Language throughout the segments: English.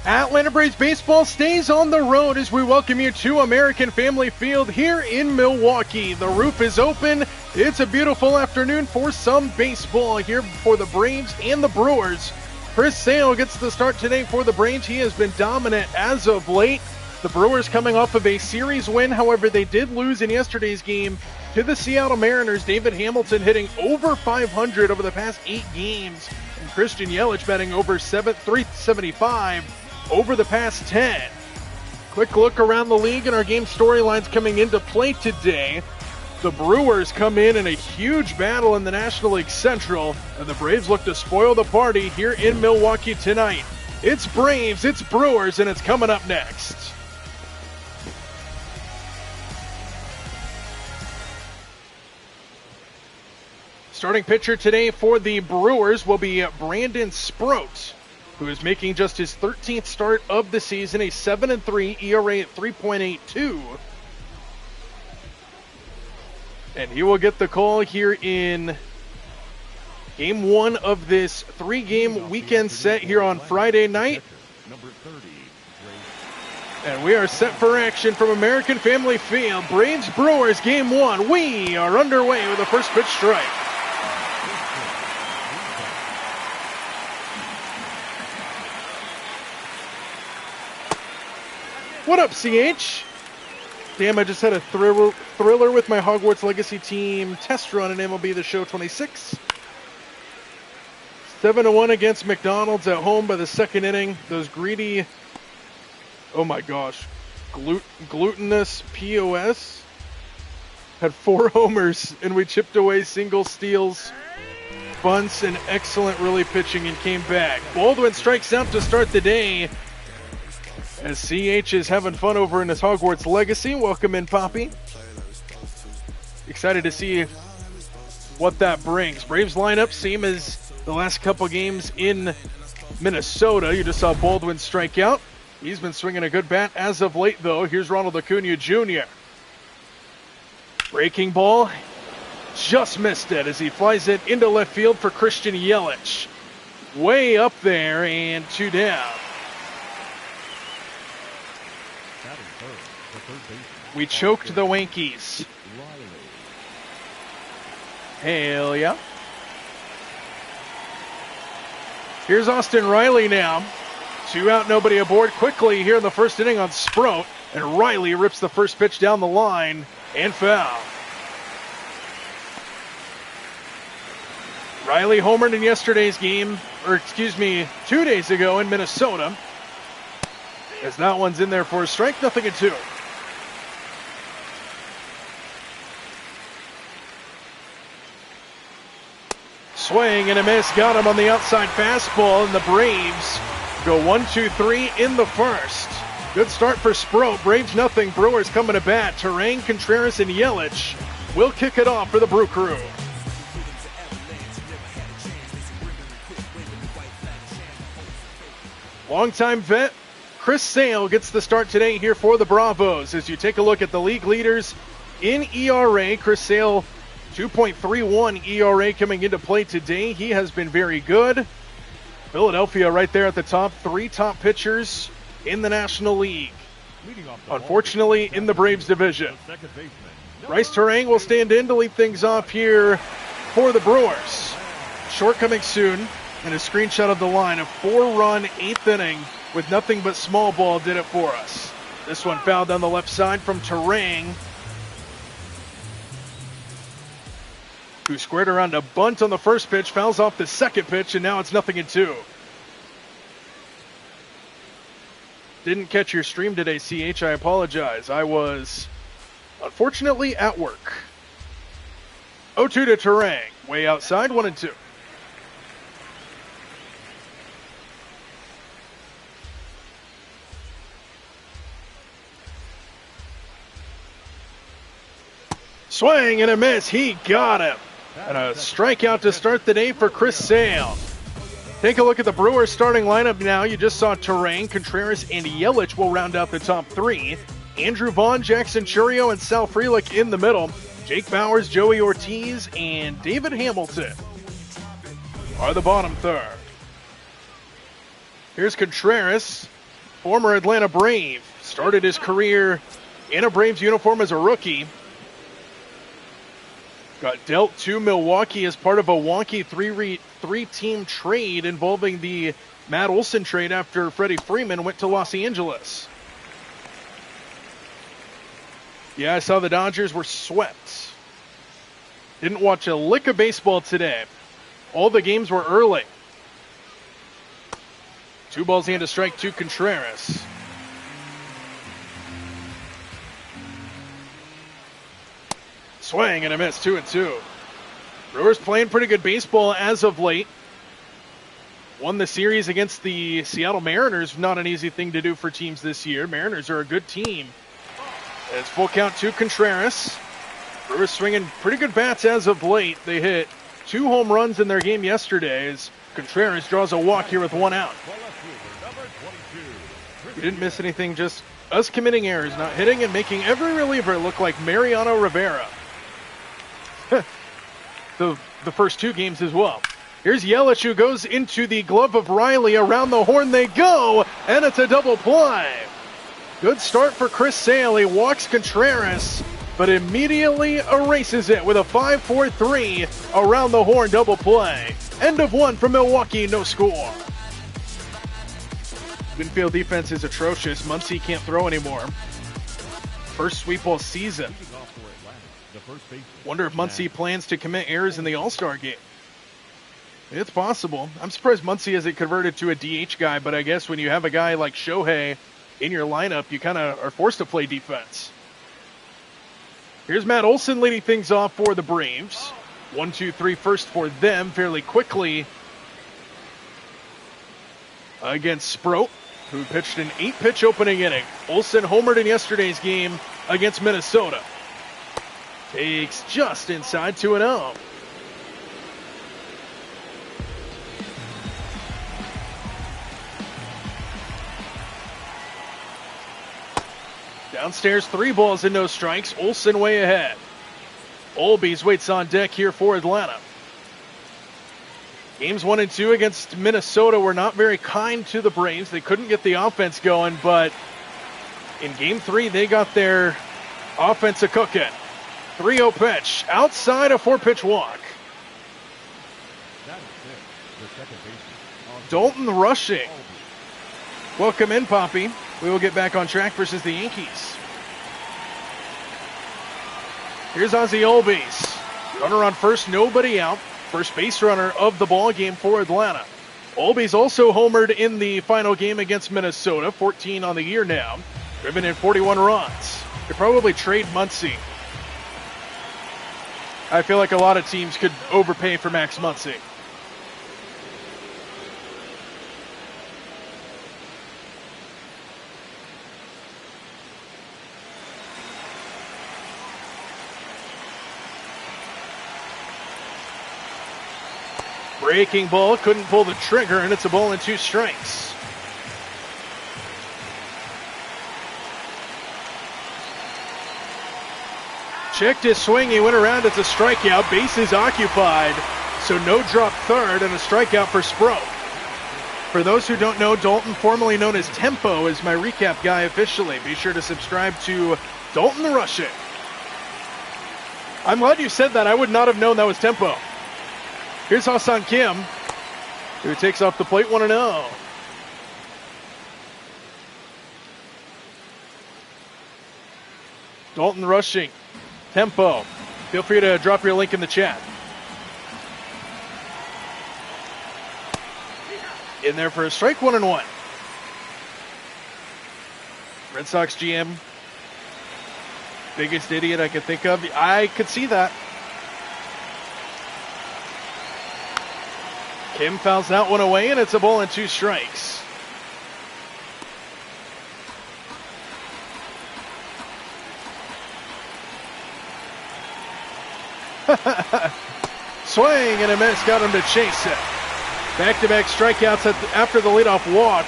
Atlanta Braves baseball stays on the road as we welcome you to American Family Field here in Milwaukee. The roof is open. It's a beautiful afternoon for some baseball here for the Braves and the Brewers. Chris Sale gets the start today for the Braves. He has been dominant as of late. The Brewers coming off of a series win. However, they did lose in yesterday's game to the Seattle Mariners. David Hamilton hitting over 500 over the past 8 games. And Christian Yelich batting over 375 over the past 10. Quick look around the league and our game storylines coming into play today. The Brewers come in a huge battle in the National League Central, and the Braves look to spoil the party here in Milwaukee tonight. It's Braves, it's Brewers, and it's coming up next. Starting pitcher today for the Brewers will be Brandon Sproat, who is making just his 13th start of the season, a 7-3 ERA at 3.82. And he will get the call here in game 1 of this 3-game weekend set here on Friday night. And we are set for action from American Family Field. Braves Brewers game 1. We are underway with a first pitch strike. What up, CH? Damn, I just had a thriller with my Hogwarts Legacy team test run in MLB The Show 26. 7-1 against McDonald's at home by the second inning. Those greedy, oh my gosh, glutinous POS had 4 homers, and we chipped away single steals, bunts, and excellent relief pitching and came back. Baldwin strikes out to start the day, as CH is having fun over in his Hogwarts Legacy. Welcome in, Poppy. Excited to see what that brings. Braves lineup, same as the last couple games in Minnesota. You just saw Baldwin strike out. He's been swinging a good bat as of late, though. Here's Ronald Acuna Jr. Breaking ball. Just missed it as he flies it into left field for Christian Yelich. Way up there and 2 down. We choked the Wankies. Hell yeah. Here's Austin Riley now. 2 out, nobody aboard. Quickly here in the first inning on Sproat. And Riley rips the first pitch down the line and foul. Riley homered in yesterday's game, 2 days ago in Minnesota. As that one's in there for a strike, 0-2. Swing and a miss, got him on the outside fastball, and the Braves go 1-2-3 in the first. Good start for Sproat. Braves nothing. Brewers coming to bat. Terang, Contreras, and Yelich will kick it off for the Brew Crew. Longtime vet Chris Sale gets the start today here for the Bravos. As you take a look at the league leaders in ERA, Chris Sale 2.31 ERA coming into play today. He has been very good. Philadelphia right there at the top. 3 top pitchers in the National League. Unfortunately, in the Braves division. Bryce Terang will stand in to lead things off here for the Brewers. Short coming soon, and a screenshot of the line. A 4-run 8th inning with nothing but small ball did it for us. This one fouled down the left side from Terang, who squared around a bunt on the first pitch, fouls off the second pitch, and now it's 0-2. Didn't catch your stream today, CH. I apologize. I was, unfortunately, at work. 0-2 to Terang. Way outside, 1-2. Swing and a miss. He got him. And a strikeout to start the day for Chris Sale. Take a look at the Brewers starting lineup now. You just saw Terang, Contreras, and Yelich will round out the top 3. Andrew Vaughn, Jackson Churio, and Sal Frelick in the middle. Jake Bowers, Joey Ortiz, and David Hamilton are the bottom third. Here's Contreras. former Atlanta Brave. Started his career in a Braves uniform as a rookie. Got dealt to Milwaukee as part of a wonky three-team trade involving the Matt Olson trade after Freddie Freeman went to Los Angeles. Yeah, I saw the Dodgers were swept. Didn't watch a lick of baseball today. All the games were early. 2 balls and a strike to Contreras. Swing and a miss, 2-2. Brewers playing pretty good baseball as of late. Won the series against the Seattle Mariners. Not an easy thing to do for teams this year. Mariners are a good team. It's full count to Contreras. Brewers swinging pretty good bats as of late. They hit 2 home runs in their game yesterday as Contreras draws a walk here with 1 out. We didn't miss anything, just us committing errors, not hitting and making every reliever look like Mariano Rivera. the first 2 games as well. Here's Yelich, who goes into the glove of Riley. Around the horn they go, and it's a double play. Good start for Chris Sale. He walks Contreras, but immediately erases it with a 5-4-3 around the horn double play. End of 1 from Milwaukee, no score. Infield defense is atrocious. Muncy can't throw anymore. First sweep all season. Wonder if Muncy plans to commit errors in the All-Star game. It's possible. I'm surprised Muncy hasn't converted to a DH guy, but I guess when you have a guy like Shohei in your lineup, you kind of are forced to play defense. Here's Matt Olson leading things off for the Braves. 1-2-3 first for them fairly quickly against Sproat, who pitched an 8-pitch opening inning. Olson homered in yesterday's game against Minnesota. Takes just inside 2-0. Downstairs, 3 balls and no strikes. Olson way ahead. Olbies waits on deck here for Atlanta. Games 1 and 2 against Minnesota were not very kind to the Braves. They couldn't get the offense going, but in Game 3, they got their offense a-cooking. 3-0 pitch, outside a 4-pitch walk. Dalton rushing. Welcome in, Poppy. We will get back on track versus the Yankees. Here's Ozzie Albies. Runner on first, nobody out. First base runner of the ball game for Atlanta. Albies also homered in the final game against Minnesota. 14 on the year now. Driven in 41 runs. Could probably trade Muncy. I feel like a lot of teams could overpay for Max Muncy. Breaking ball, couldn't pull the trigger, and it's a ball and 2 strikes. Checked his swing, he went around, it's a strikeout, bases occupied, so no drop third and a strikeout for Sproat. For those who don't know, Dalton, formerly known as Tempo, is my recap guy officially. Be sure to subscribe to Dalton the Russian. I'm glad you said that, I would not have known that was Tempo. Here's Ha-Seong Kim, who takes off the plate 1-0. Dalton rushing. Tempo. Feel free to drop your link in the chat. In there for a strike, 1-1. Red Sox GM. Biggest idiot I could think of. I could see that. Kim fouls that one away, and it's a ball and 2 strikes. Swing and a miss, got him to chase it. Back-to-back strikeouts after the leadoff walk.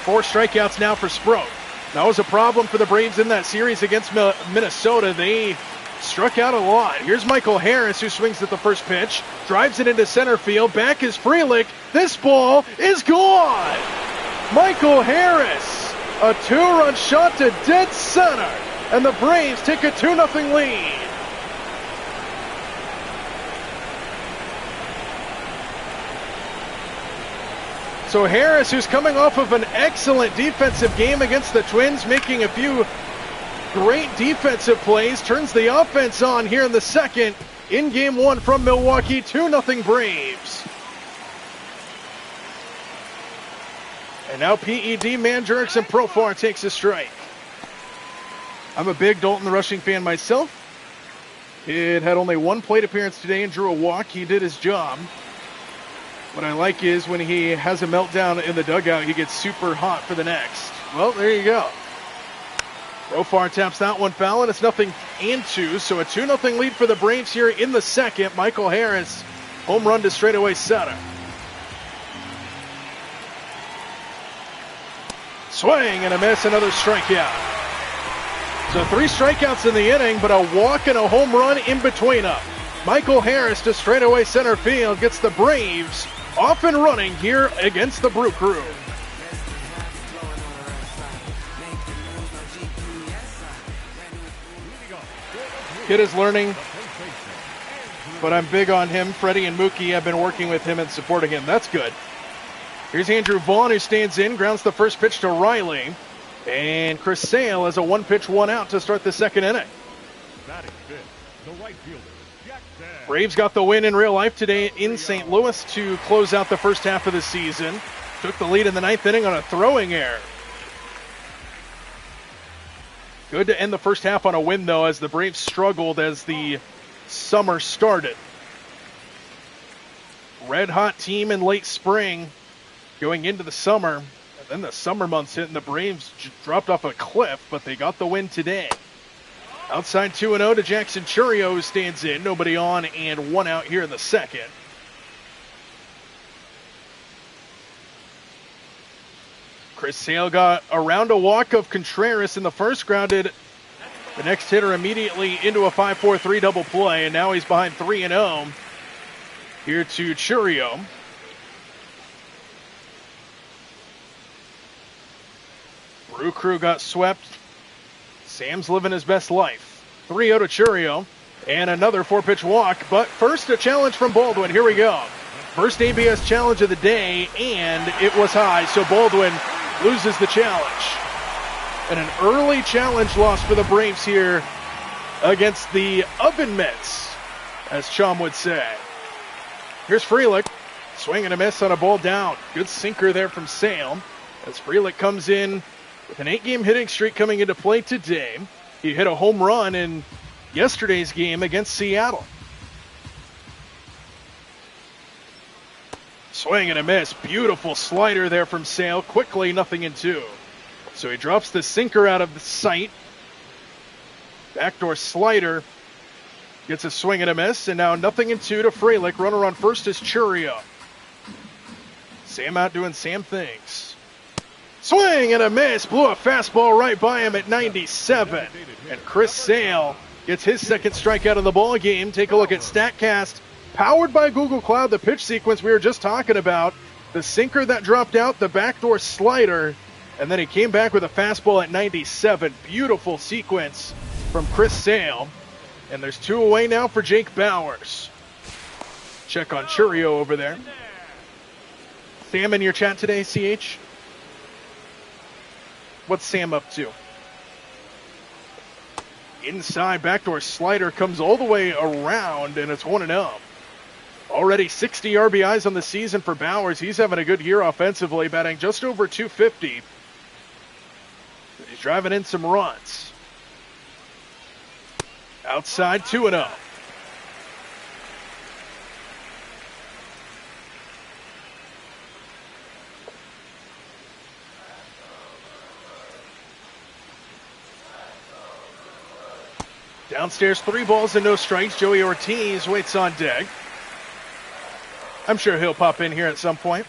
4 strikeouts now for Sproat. That was a problem for the Braves in that series against Minnesota. They struck out a lot. Here's Michael Harris, who swings at the first pitch, drives it into center field. Back is Frelick. This ball is gone. Michael Harris A 2-run shot to dead center, and the Braves take a 2-0 lead. So Harris, who's coming off of an excellent defensive game against the Twins, making a few great defensive plays, turns the offense on here in the second in Game 1 from Milwaukee. 2-0 Braves. And now PED Manjerks and Profar takes a strike. I'm a big Dalton the Rushing fan myself. It had only one plate appearance today and drew a walk. He did his job. What I like is when he has a meltdown in the dugout, he gets super hot for the next. Well, there you go. Profar taps that one foul, and it's 0-2. So a 2-0 lead for the Braves here in the second. Michael Harris, home run to straightaway center. Swing and a miss, another strikeout. So 3 strikeouts in the inning, but a walk and a home run in between them. Michael Harris to straightaway center field gets the Braves off and running here against the Brew Crew. Kid is learning, but I'm big on him. Freddie and Mookie have been working with him and supporting him. That's good. Here's Andrew Vaughn, who stands in, grounds the first pitch to Riley. And Chris Sale has a 1-pitch, 1-out to start the second inning. Braves got the win in real life today in St. Louis to close out the first half of the season. Took the lead in the 9th inning on a throwing error. Good to end the first half on a win, though, as the Braves struggled as the summer started. Red hot team in late spring going into the summer. And then the summer months hit and the Braves dropped off a cliff, but they got the win today. Outside 2-0 to Jackson Churio, who stands in. Nobody on and 1 out here in the second. Chris Sale got around a walk of Contreras in the first, grounded the next hitter immediately into a 5-4-3 double play, and now he's behind 3-0 here to Churio. Brew Crew got swept. Sam's living his best life. 3-0 to Churio, and another 4-pitch walk, but first a challenge from Baldwin. Here we go. First ABS challenge of the day, and it was high, so Baldwin loses the challenge. And an early challenge loss for the Braves here against the Oven Mitts, as Chum would say. Here's Frelick. Swing and a miss on a ball down. Good sinker there from Sale, as Frelick comes in with an 8-game hitting streak coming into play today. He hit a home run in yesterday's game against Seattle. Swing and a miss. Beautiful slider there from Sale. Quickly, 0-2. So he drops the sinker out of the sight. Backdoor slider. Gets a swing and a miss. And now 0-2 to Frelick. Runner on first is Churio. Sam out doing Sam things. Swing and a miss. Blew a fastball right by him at 97. And Chris Sale gets his second strikeout of the ball game. Take a look at StatCast. Powered by Google Cloud, the pitch sequence we were just talking about. The sinker that dropped out, the backdoor slider, and then he came back with a fastball at 97. Beautiful sequence from Chris Sale. And there's 2 away now for Jake Bowers. Check on Churio over there. Sam in your chat today, CH? What's Sam up to? Inside backdoor slider comes all the way around, and it's 1-0. Already 60 RBIs on the season for Bowers. He's having a good year offensively, batting just over 250. He's driving in some runs. Outside 2-0. Downstairs, 3 balls and no strikes. Joey Ortiz waits on deck. I'm sure he'll pop in here at some point.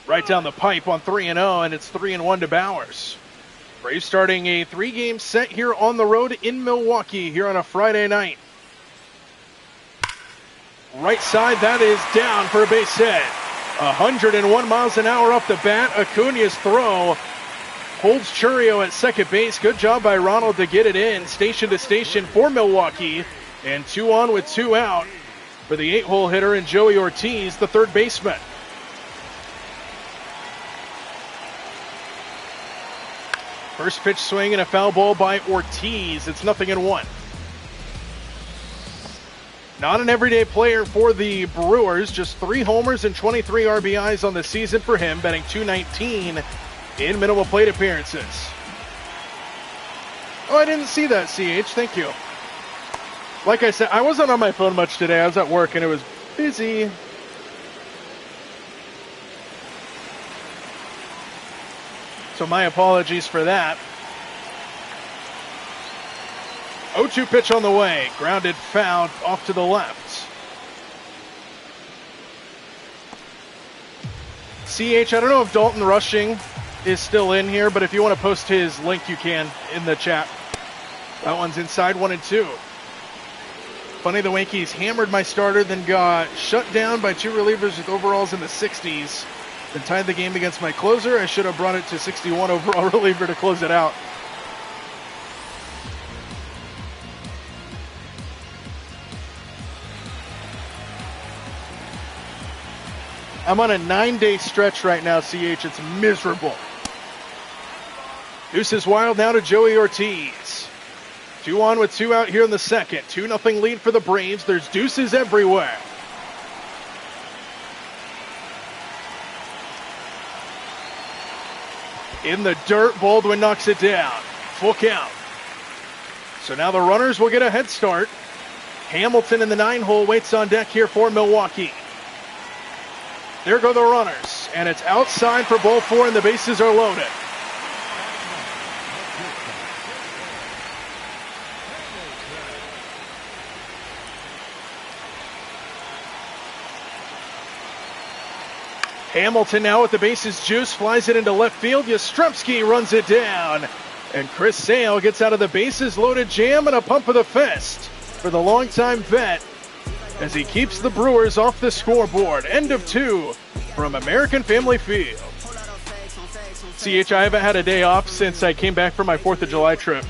Right down the pipe on 3-0, and it's 3-1 to Bowers. Braves starting a 3-game set here on the road in Milwaukee here on a Friday night. Right side, that is down for a base hit. 101 miles an hour off the bat. Acuna's throw holds Churio at second base. Good job by Ronald to get it in, station to station for Milwaukee. And 2 on with 2 out for the 8-hole hitter and Joey Ortiz, the third baseman. First pitch swing and a foul ball by Ortiz. It's 0-1. Not an everyday player for the Brewers. Just 3 homers and 23 RBIs on the season for him, batting .219 in minimal plate appearances. Oh, I didn't see that, CH. Thank you. Like I said, I wasn't on my phone much today. I was at work and it was busy. So my apologies for that. 0-2 pitch on the way. Grounded foul off to the left. CH, I don't know if Dalton Rushing is still in here, but if you want to post his link, you can in the chat. That one's inside 1-2. Funny, the Yankees hammered my starter, then got shut down by 2 relievers with overalls in the 60s. Then tied the game against my closer. I should have brought it to 61 overall reliever to close it out. I'm on a 9-day stretch right now, CH. It's miserable. Deuces wild now to Joey Ortiz. 2 on with 2 out here in the second. 2-0 lead for the Braves. There's deuces everywhere. In the dirt, Baldwin knocks it down. Full count. So now the runners will get a head start. Hamilton in the 9-hole waits on deck here for Milwaukee. There go the runners, and it's outside for ball 4, and the bases are loaded. Hamilton now with the bases juice, flies it into left field. Yastrzemski runs it down, and Chris Sale gets out of the bases loaded jam and a pump of the fist for the longtime vet, as he keeps the Brewers off the scoreboard. End of 2 from American Family Field. CH, I haven't had a day off since I came back from my 4th of July trip.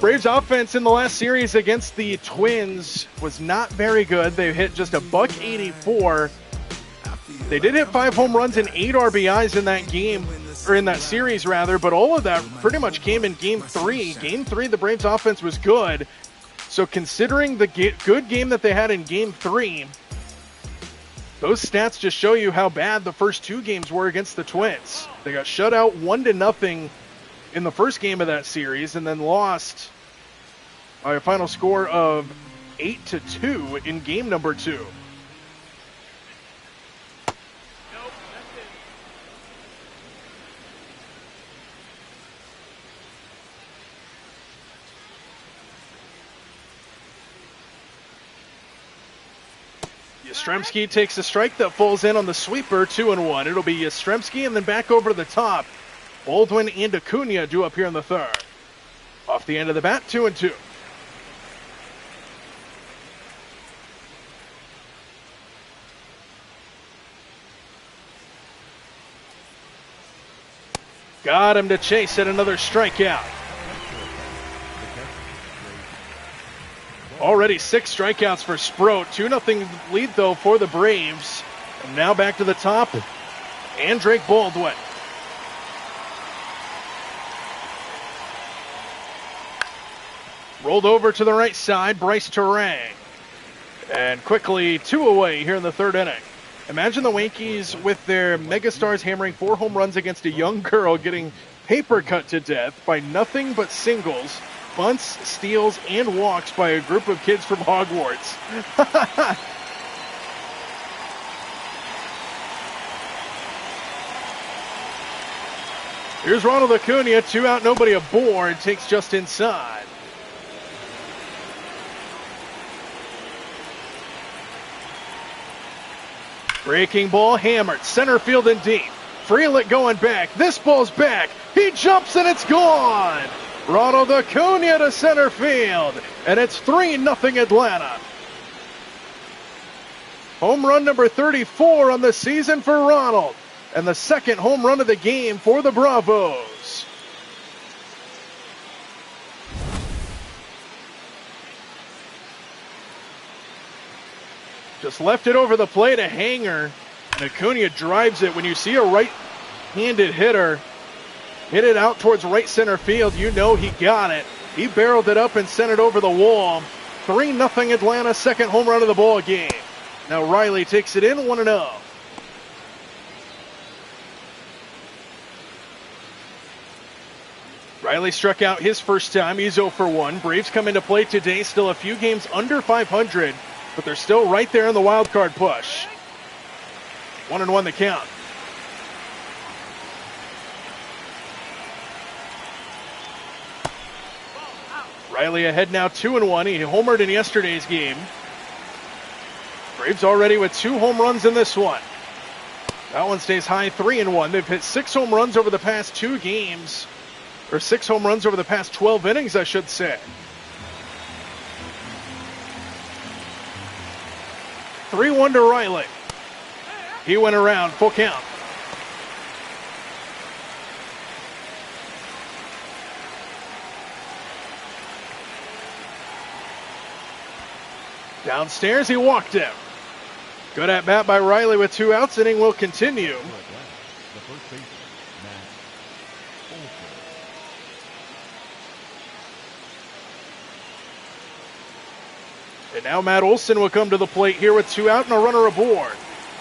Braves offense in the last series against the Twins was not very good. They hit just a .184. They did hit 5 home runs and 8 RBIs in that game, or in that series rather, but all of that pretty much came in Game 3. Game 3, the Braves offense was good. So considering the good game that they had in Game 3, those stats just show you how bad the first 2 games were against the Twins. They got shut out 1-0 in the first game of that series and then lost by a final score of 8-2 in game number 2. Yastrzemski takes a strike that falls in on the sweeper, 2-1. It'll be Yastrzemski and then back over to the top. Baldwin and Acuna due up here in the 3rd. Off the end of the bat, 2-2. Got him to chase at another strikeout. Already 6 strikeouts for Sproat. 2-0 lead, though, for the Braves. And now back to the top, and Drake Baldwin. Rolled over to the right side, Bryce Terang. And quickly 2 away here in the 3rd inning. Imagine the Yankees with their megastars hammering 4 home runs against a young girl getting paper cut to death by nothing but singles, bunts, steals, and walks by a group of kids from Hogwarts. Here's Ronald Acuna, 2 out, nobody aboard, takes just inside. Breaking ball hammered, center field and deep. Frelick going back, this ball's back, he jumps and it's gone! Ronald Acuna to center field, and it's 3-0 Atlanta. Home run number 34 on the season for Ronald. And the second home run of the game for the Bravos. Just left it over the plate, a hanger. And Acuna drives it. When you see a right-handed hitter hit it out towards right center field, you know he got it. He barreled it up and sent it over the wall. 3-0 Atlanta, second home run of the ball game. Now Riley takes it in, 1-0. Riley struck out his first time. He's 0 for 1. Braves come into play today, still a few games under 500, but they're still right there in the wild card push. 1-1 the count. Riley ahead now 2-1. He homered in yesterday's game. Braves already with 2 home runs in this one. That one stays high, 3-1. They've hit 6 home runs over the past 2 games. Or 6 home runs over the past 12 innings, I should say. 3-1 to Riley. He went around, full count. Downstairs, he walked him. Good at bat by Riley with 2 outs. Inning will continue. And now Matt Olson will come to the plate here with 2 out and a runner aboard.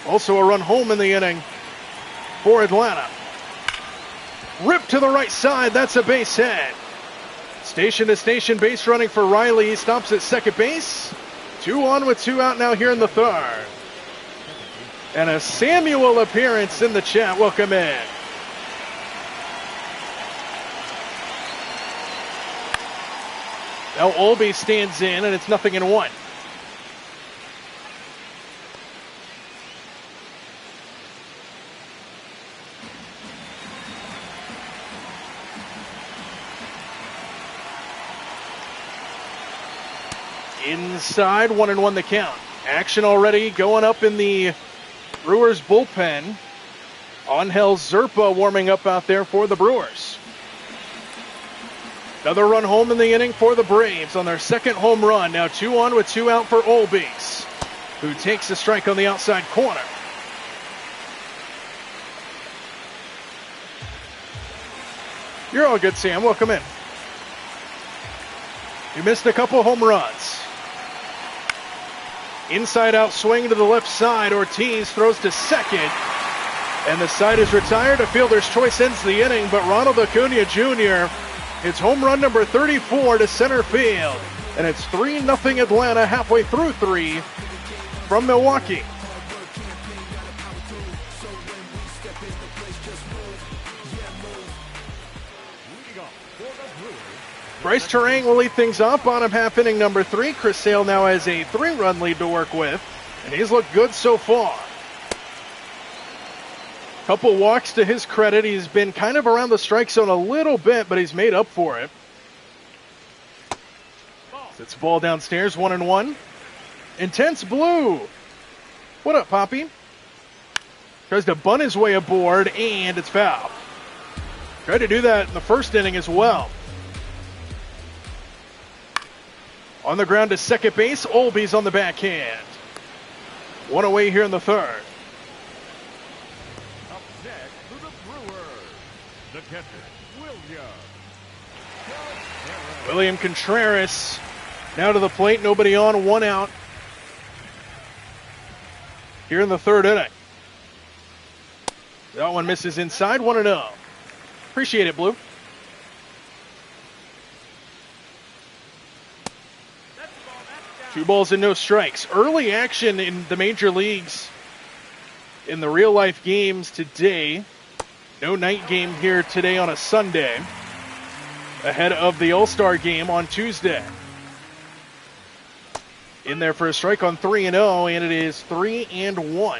Also a run home in the inning for Atlanta. Ripped to the right side. That's a base hit. Station to station base running for Riley. He stops at second base. 2 on with 2 out now here in the third. And a Samuel appearance in the chat. Welcome in. Now Olby stands in, and it's 0-1. Inside, 1-1 the count. Action already going up in the Brewers bullpen. Angel Zerpa warming up out there for the Brewers. Another run home in the inning for the Braves on their second home run. Now 2 on with 2 out for Olbies, who takes a strike on the outside corner. You're all good, Sam. Welcome in. You missed a couple home runs. Inside out swing to the left side. Ortiz throws to second. And the side is retired. A fielder's choice ends the inning, but Ronald Acuna Jr. hits home run number 34 to center field. And it's 3-0 Atlanta halfway through 3 from Milwaukee. Bryce Terang will lead things up. Bottom half inning number 3. Chris Sale now has a 3-run lead to work with. And he's looked good so far. Couple walks to his credit. He's been kind of around the strike zone a little bit, but he's made up for it. Sits the ball downstairs, 1-1. Intense Blue. What up, Poppy? Tries to bunt his way aboard, and it's foul. Tried to do that in the first inning as well. On the ground to second base, Olby's on the backhand. 1 away here in the third. Up next for the Brewers, the catcher, William Contreras now to the plate. Nobody on, 1 out here in the third inning. That one misses inside, 1-0. Appreciate it, Blue. Two balls and no strikes. Early action in the major leagues in the real life games today. No night game here today on a Sunday, ahead of the All-Star game on Tuesday. In there for a strike on 3-0, and it is 3-1.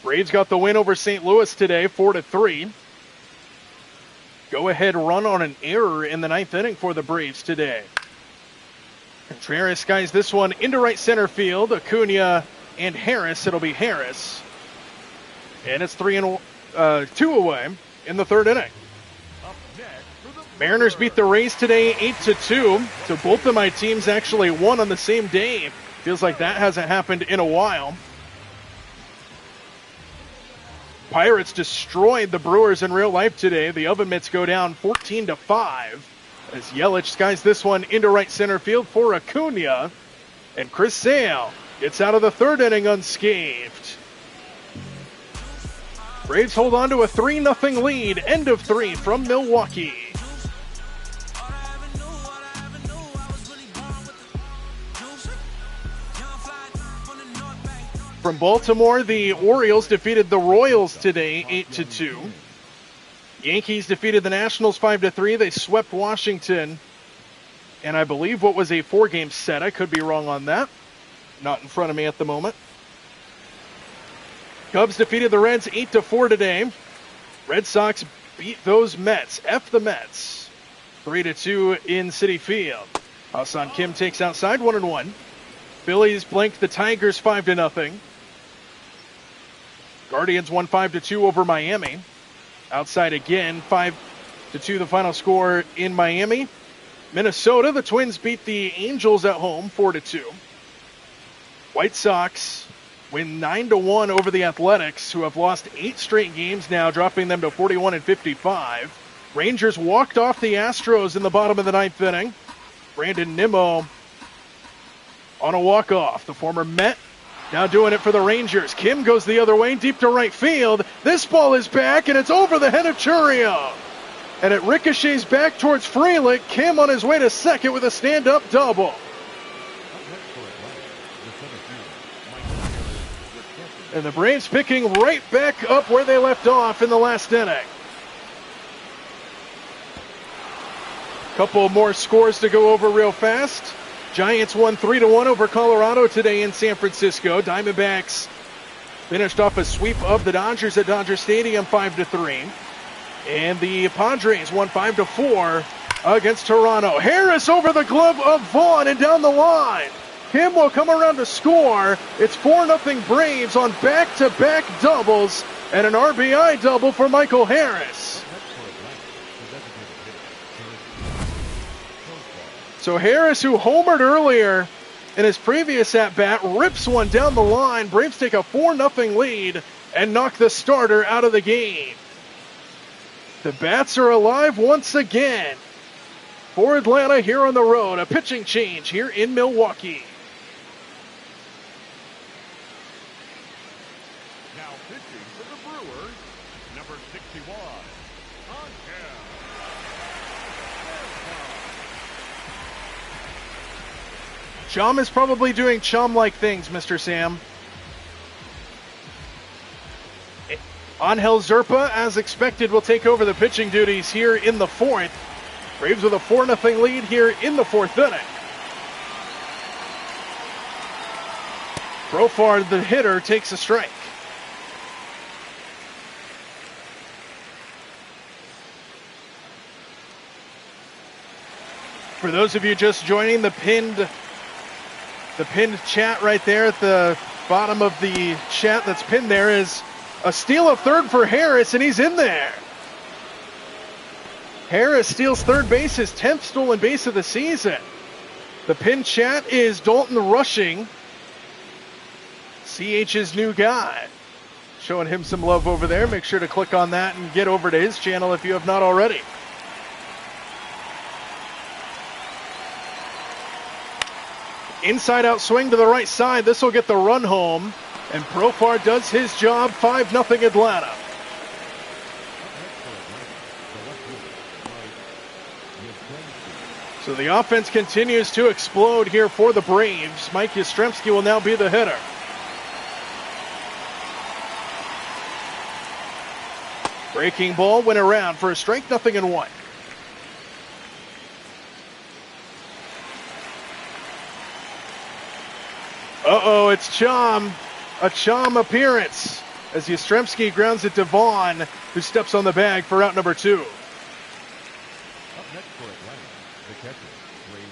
Braves got the win over St. Louis today, 4-3. Go-ahead run on an error in the 9th inning for the Braves today. Contreras skies this one into right center field. Acuna and Harris. It'll be Harris. And it's 2 away in the third inning. Mariners beat the Rays today 8-2. So both of my teams actually won on the same day. Feels like that hasn't happened in a while. Pirates destroyed the Brewers in real life today. The Oven Mitts go down 14-5 as Yelich skies this one into right center field for Acuna. And Chris Sale gets out of the third inning unscathed. Braves hold on to a 3-0 lead. End of 3 from Milwaukee. From Baltimore, the Orioles defeated the Royals today 8-2. Yankees defeated the Nationals 5-3. They swept Washington. And I believe what was a 4-game set. I could be wrong on that. Not in front of me at the moment. Cubs defeated the Reds 8-4 today. Red Sox beat those Mets. F the Mets. 3-2 in Citi Field. Ha-Seong Kim takes outside 1-1. Phillies blanked the Tigers 5-0. Guardians won 5-2 over Miami. Outside again, 5-2 the final score in Miami. Minnesota, the Twins beat the Angels at home 4-2. White Sox win 9-1 over the Athletics, who have lost 8 straight games now, dropping them to 41-55. Rangers walked off the Astros in the bottom of the 9th inning. Brandon Nimmo on a walk-off. The former Met now doing it for the Rangers. Kim goes the other way, deep to right field. This ball is back, and it's over the head of Churio. And it ricochets back towards Frelick. Kim on his way to second with a stand-up double. And the Braves picking right back up where they left off in the last inning. Couple more scores to go over real fast. Giants won 3-1 over Colorado today in San Francisco. Diamondbacks finished off a sweep of the Dodgers at Dodger Stadium 5-3. And the Padres won 5-4 against Toronto. Harris over the glove of Vaughn and down the line. Kim will come around to score. It's 4-0 Braves on back-to-back doubles and an RBI double for Michael Harris. So Harris, who homered earlier in his previous at-bat, rips one down the line. Braves take a 4-0 lead and knock the starter out of the game. The bats are alive once again for Atlanta here on the road. A pitching change here in Milwaukee. Now pitching for the Brewers, number 61, Chum is probably doing Chum-like things, Mr. Sam. Angel Zerpa, as expected, will take over the pitching duties here in the 4th. Braves with a 4-0 lead here in the 4th inning. Profar, the hitter, takes a strike. For those of you just joining, the pinned chat right there at the bottom of the chat that's pinned there is a steal of third for Harris, and he's in there. Harris steals third base, his 10th stolen base of the season. The pinned chat is Dalton Rushing, CH's new guy. Showing him some love over there. Make sure to click on that and get over to his channel if you have not already. Inside out swing to the right side. This will get the run home. And Profar does his job. 5-0 Atlanta. So the offense continues to explode here for the Braves. Mike Yastrzemski will now be the hitter. Breaking ball went around for a strike, 0-1. Uh-oh, it's Chum. A Chum appearance as Yastrzemski grounds it to Vaughn, who steps on the bag for out number 2. Up next for Atlanta, the catcher, Wade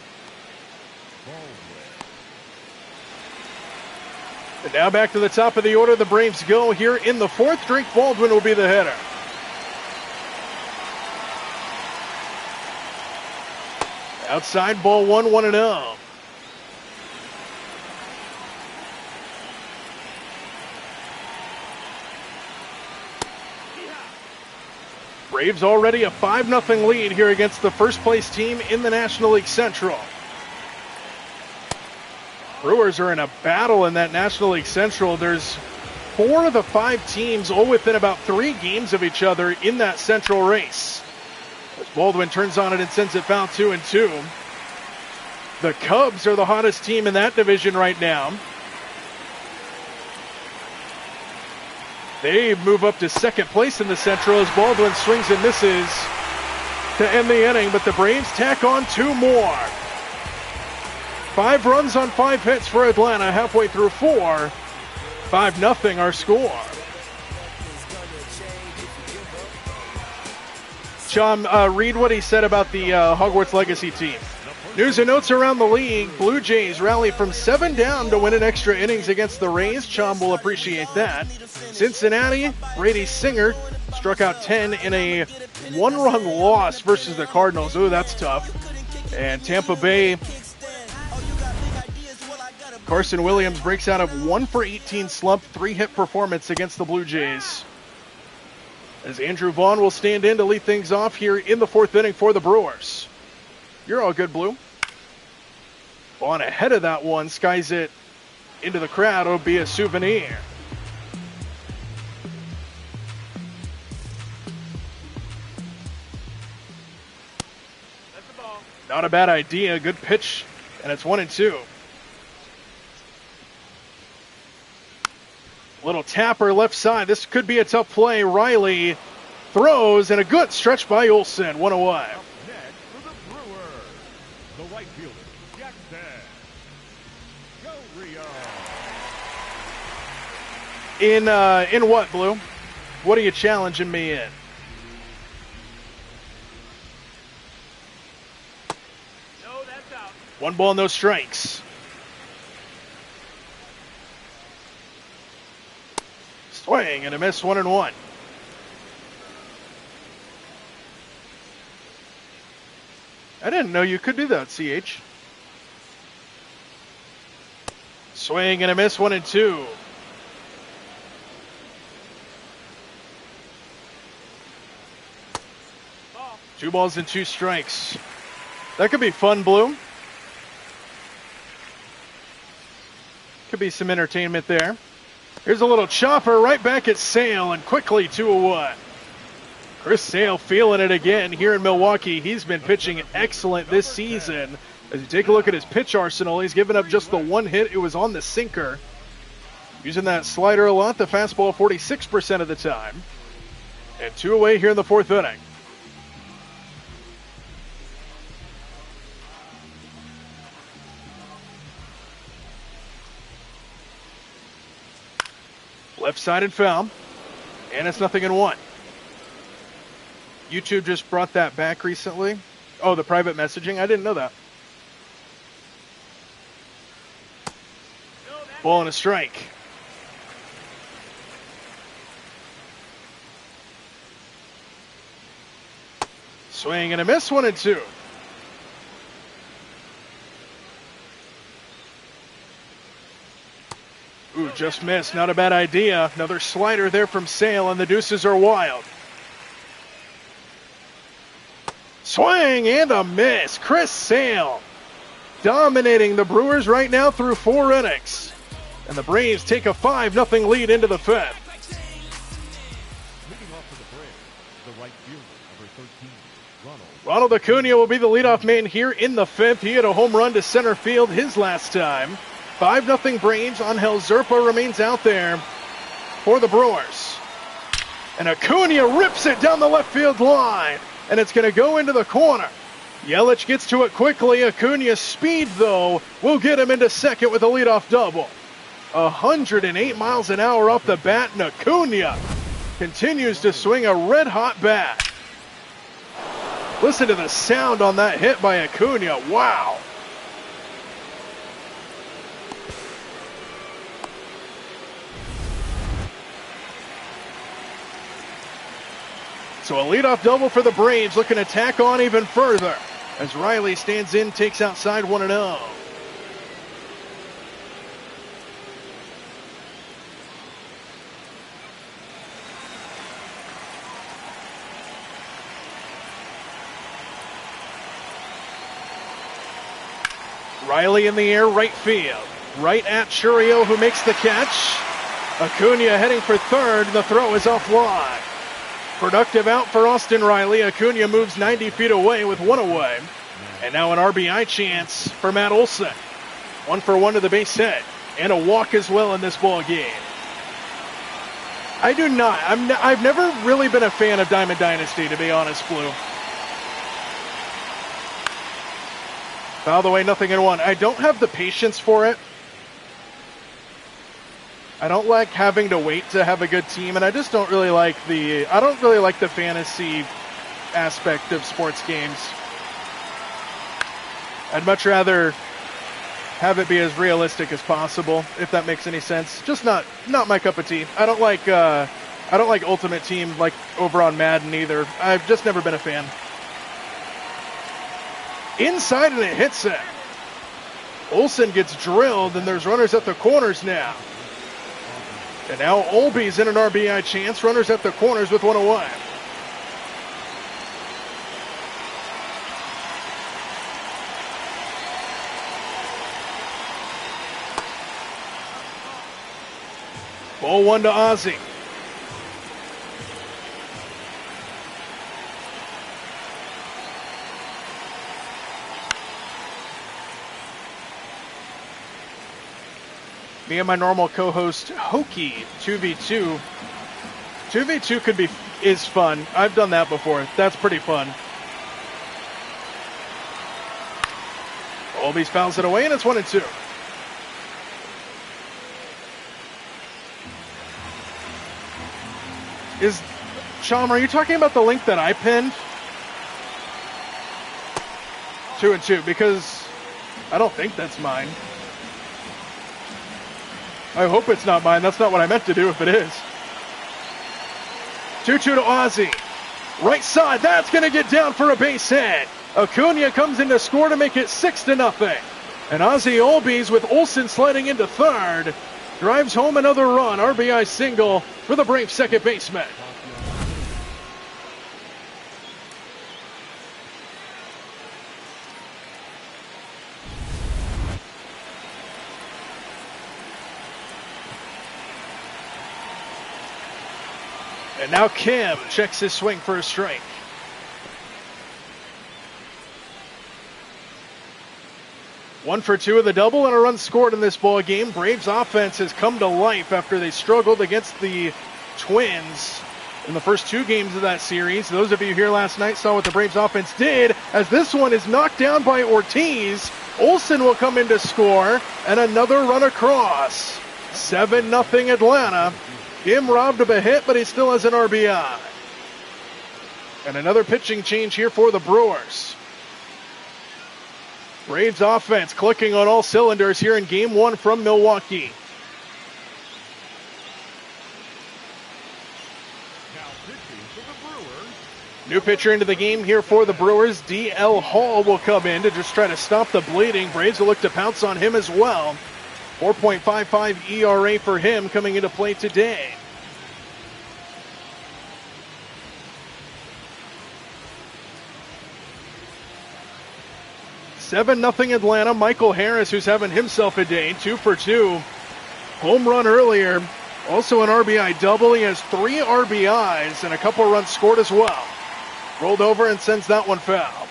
Baldwin. And now back to the top of the order, the Braves go here in the fourth. Drake Baldwin will be the hitter. Outside ball 1-0. Braves already a 5-0 lead here against the first place team in the National League Central. Brewers are in a battle in that National League Central. There's 4 of the 5 teams all within about 3 games of each other in that Central race. As Baldwin turns on it and sends it foul 2-2. The Cubs are the hottest team in that division right now. They move up to second place in the Central as Baldwin swings and misses to end the inning, but the Braves tack on 2 more. 5 runs on 5 hits for Atlanta halfway through 4. 5-0 our score. Chum, read what he said about the Hogwarts Legacy team. News and notes around the league. Blue Jays rally from 7 down to win an extra innings against the Rays. Chum will appreciate that. Cincinnati, Brady Singer struck out 10 in a 1-run loss versus the Cardinals. Ooh, that's tough. And Tampa Bay, Carson Williams breaks out of 1 for 18 slump, 3-hit performance against the Blue Jays. As Andrew Vaughn will stand in to lead things off here in the 4th inning for the Brewers. You're all good, Blue. Vaughn ahead of that one, skies it into the crowd. It'll be a souvenir. That's the ball. Not a bad idea. Good pitch, and it's 1-2. Little tapper left side. This could be a tough play. Riley throws, and a good stretch by Olsen. 1 away. Up next for the Brewers, the right fielder, Jackson. Go Rio. In what, Blue? What are you challenging me in? No, that's out. 1 ball, no strikes. Swing and a miss, 1-1. I didn't know you could do that, CH. Swing and a miss, 1-2. Ball. 2 balls and 2 strikes. That could be fun, Blue. Could be some entertainment there. Here's a little chopper right back at Sale, and quickly 2-1. Chris Sale feeling it again here in Milwaukee. He's been pitching excellent this season. As you take a look at his pitch arsenal, he's given up just the 1 hit. It was on the sinker. Using that slider a lot, the fastball 46% of the time. And 2 away here in the 4th inning. Left-sided foul, and it's 0-1. YouTube just brought that back recently. Oh, the private messaging? I didn't know that. Ball and a strike. Swing and a miss, 1-2. Ooh, just missed. Not a bad idea. Another slider there from Sale, and the deuces are wild. Swing and a miss. Chris Sale dominating the Brewers right now through 4 innings. And the Braves take a 5-0 lead into the 5th. Leading off for the Braves, the right fielder, number 13, Ronald Acuna will be the leadoff man here in the 5th. He had a home run to center field his last time. 5-0 Braves. Angel Zerpa remains out there for the Brewers. And Acuna rips it down the left field line. And it's going to go into the corner. Yelich gets to it quickly. Acuna's speed, though, will get him into second with a leadoff double. 108 miles an hour off the bat, and Acuna continues to swing a red-hot bat. Listen to the sound on that hit by Acuna. Wow. So a leadoff double for the Braves, looking to tack on even further as Riley stands in, takes outside 1-0. Riley in the air, right field. Right at Churio, who makes the catch. Acuna heading for third. The throw is offline. Productive out for Austin Riley. Acuna moves 90 feet away with one away. And now an RBI chance for Matt Olson. 1-for-1 to the base hit. And a walk as well in this ball game. I've never really been a fan of Diamond Dynasty, to be honest, Blue. Foul away, 0-1. I don't have the patience for it. I don't like having to wait to have a good team, and I just don't really like the fantasy aspect of sports games. I'd much rather have it be as realistic as possible, if that makes any sense. Just not my cup of tea. I don't like Ultimate Team like over on Madden either. I've just never been a fan. Inside, and it hits it. Olsen gets drilled, and there's runners at the corners now. And now Olby's in an RBI chance. Runners at the corners with one away. Ball one to Ozzie. Me and my normal co-host Hokie 2v2. 2v2 is fun. I've done that before. That's pretty fun. Olby's fouls it away, and it's 1-2. Chom, are you talking about the link that I pinned? 2-2, because I don't think that's mine. I hope it's not mine. That's not what I meant to do if it is. 2-2 to Ozzie. Right side. That's going to get down for a base hit. Acuna comes in to score to make it 6-0. And Ozzie Albies, with Olsen sliding into third, drives home another run. RBI single for the Braves second baseman. And now Kim checks his swing for a strike. One for two of the double and a run scored in this ball game. Braves offense has come to life after they struggled against the Twins in the first two games of that series. Those of you here last night saw what the Braves offense did, as this one is knocked down by Ortiz. Olsen will come in to score, and another run across. 7-0 Atlanta. Kim robbed of a hit, but he still has an RBI. And another pitching change here for the Brewers. Braves offense clicking on all cylinders here in Game 1 from Milwaukee. New pitcher into the game here for the Brewers. D.L. Hall will come in to just try to stop the bleeding. Braves will look to pounce on him as well. 4.55 ERA for him coming into play today. $7-0 Atlanta. Michael Harris, who's having himself a day, 2 for 2. Home run earlier. Also an RBI double. He has 3 RBIs and a couple runs scored as well. Rolled over and sends that one foul.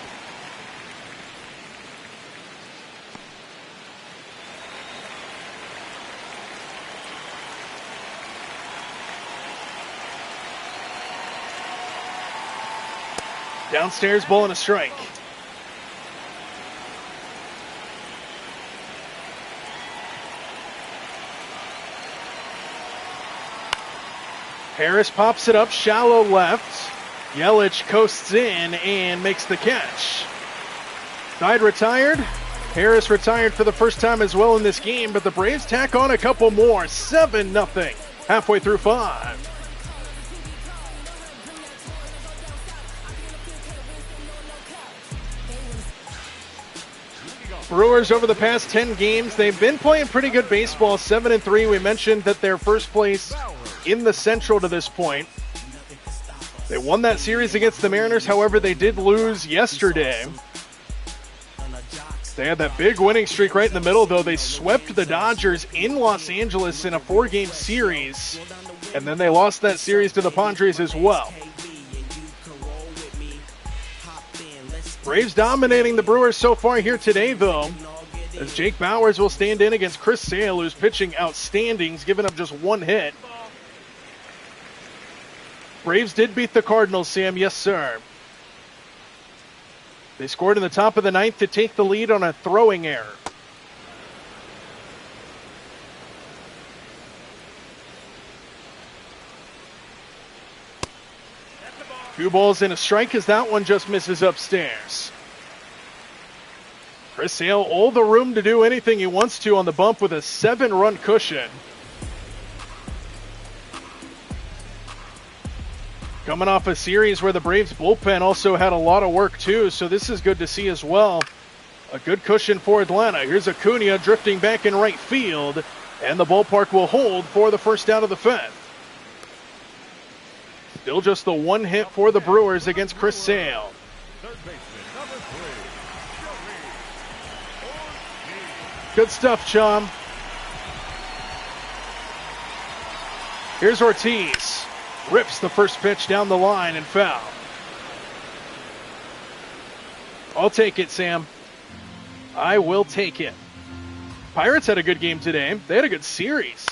Downstairs, ball and a strike. Harris pops it up, shallow left. Yelich coasts in and makes the catch. Side retired. Harris retired for the first time as well in this game, but the Braves tack on a couple more. 7-0, halfway through 5. Brewers over the past 10 games, they've been playing pretty good baseball, 7-3. We mentioned that they're first place in the Central to this point. They won that series against the Mariners, however, they did lose yesterday. They had that big winning streak right in the middle, though. They swept the Dodgers in Los Angeles in a 4-game series, and then they lost that series to the Padres as well. Braves dominating the Brewers so far here today, though, as Jake Bauers will stand in against Chris Sale, who's pitching outstanding. He's given up just one hit. Braves did beat the Cardinals, Sam. Yes, sir. They scored in the top of the ninth to take the lead on a throwing error. Two balls and a strike as that one just misses upstairs. Chris Sale, all the room to do anything he wants to on the bump with a 7-run cushion. Coming off a series where the Braves bullpen also had a lot of work too, so this is good to see as well. A good cushion for Atlanta. Here's Acuna drifting back in right field, and the ballpark will hold for the first out of the fifth. Still just the one hit for the Brewers against Chris Sale. Good stuff, Chum. Here's Ortiz. Rips the first pitch down the line and foul. I'll take it, Sam. I will take it. Pirates had a good game today. They had a good series.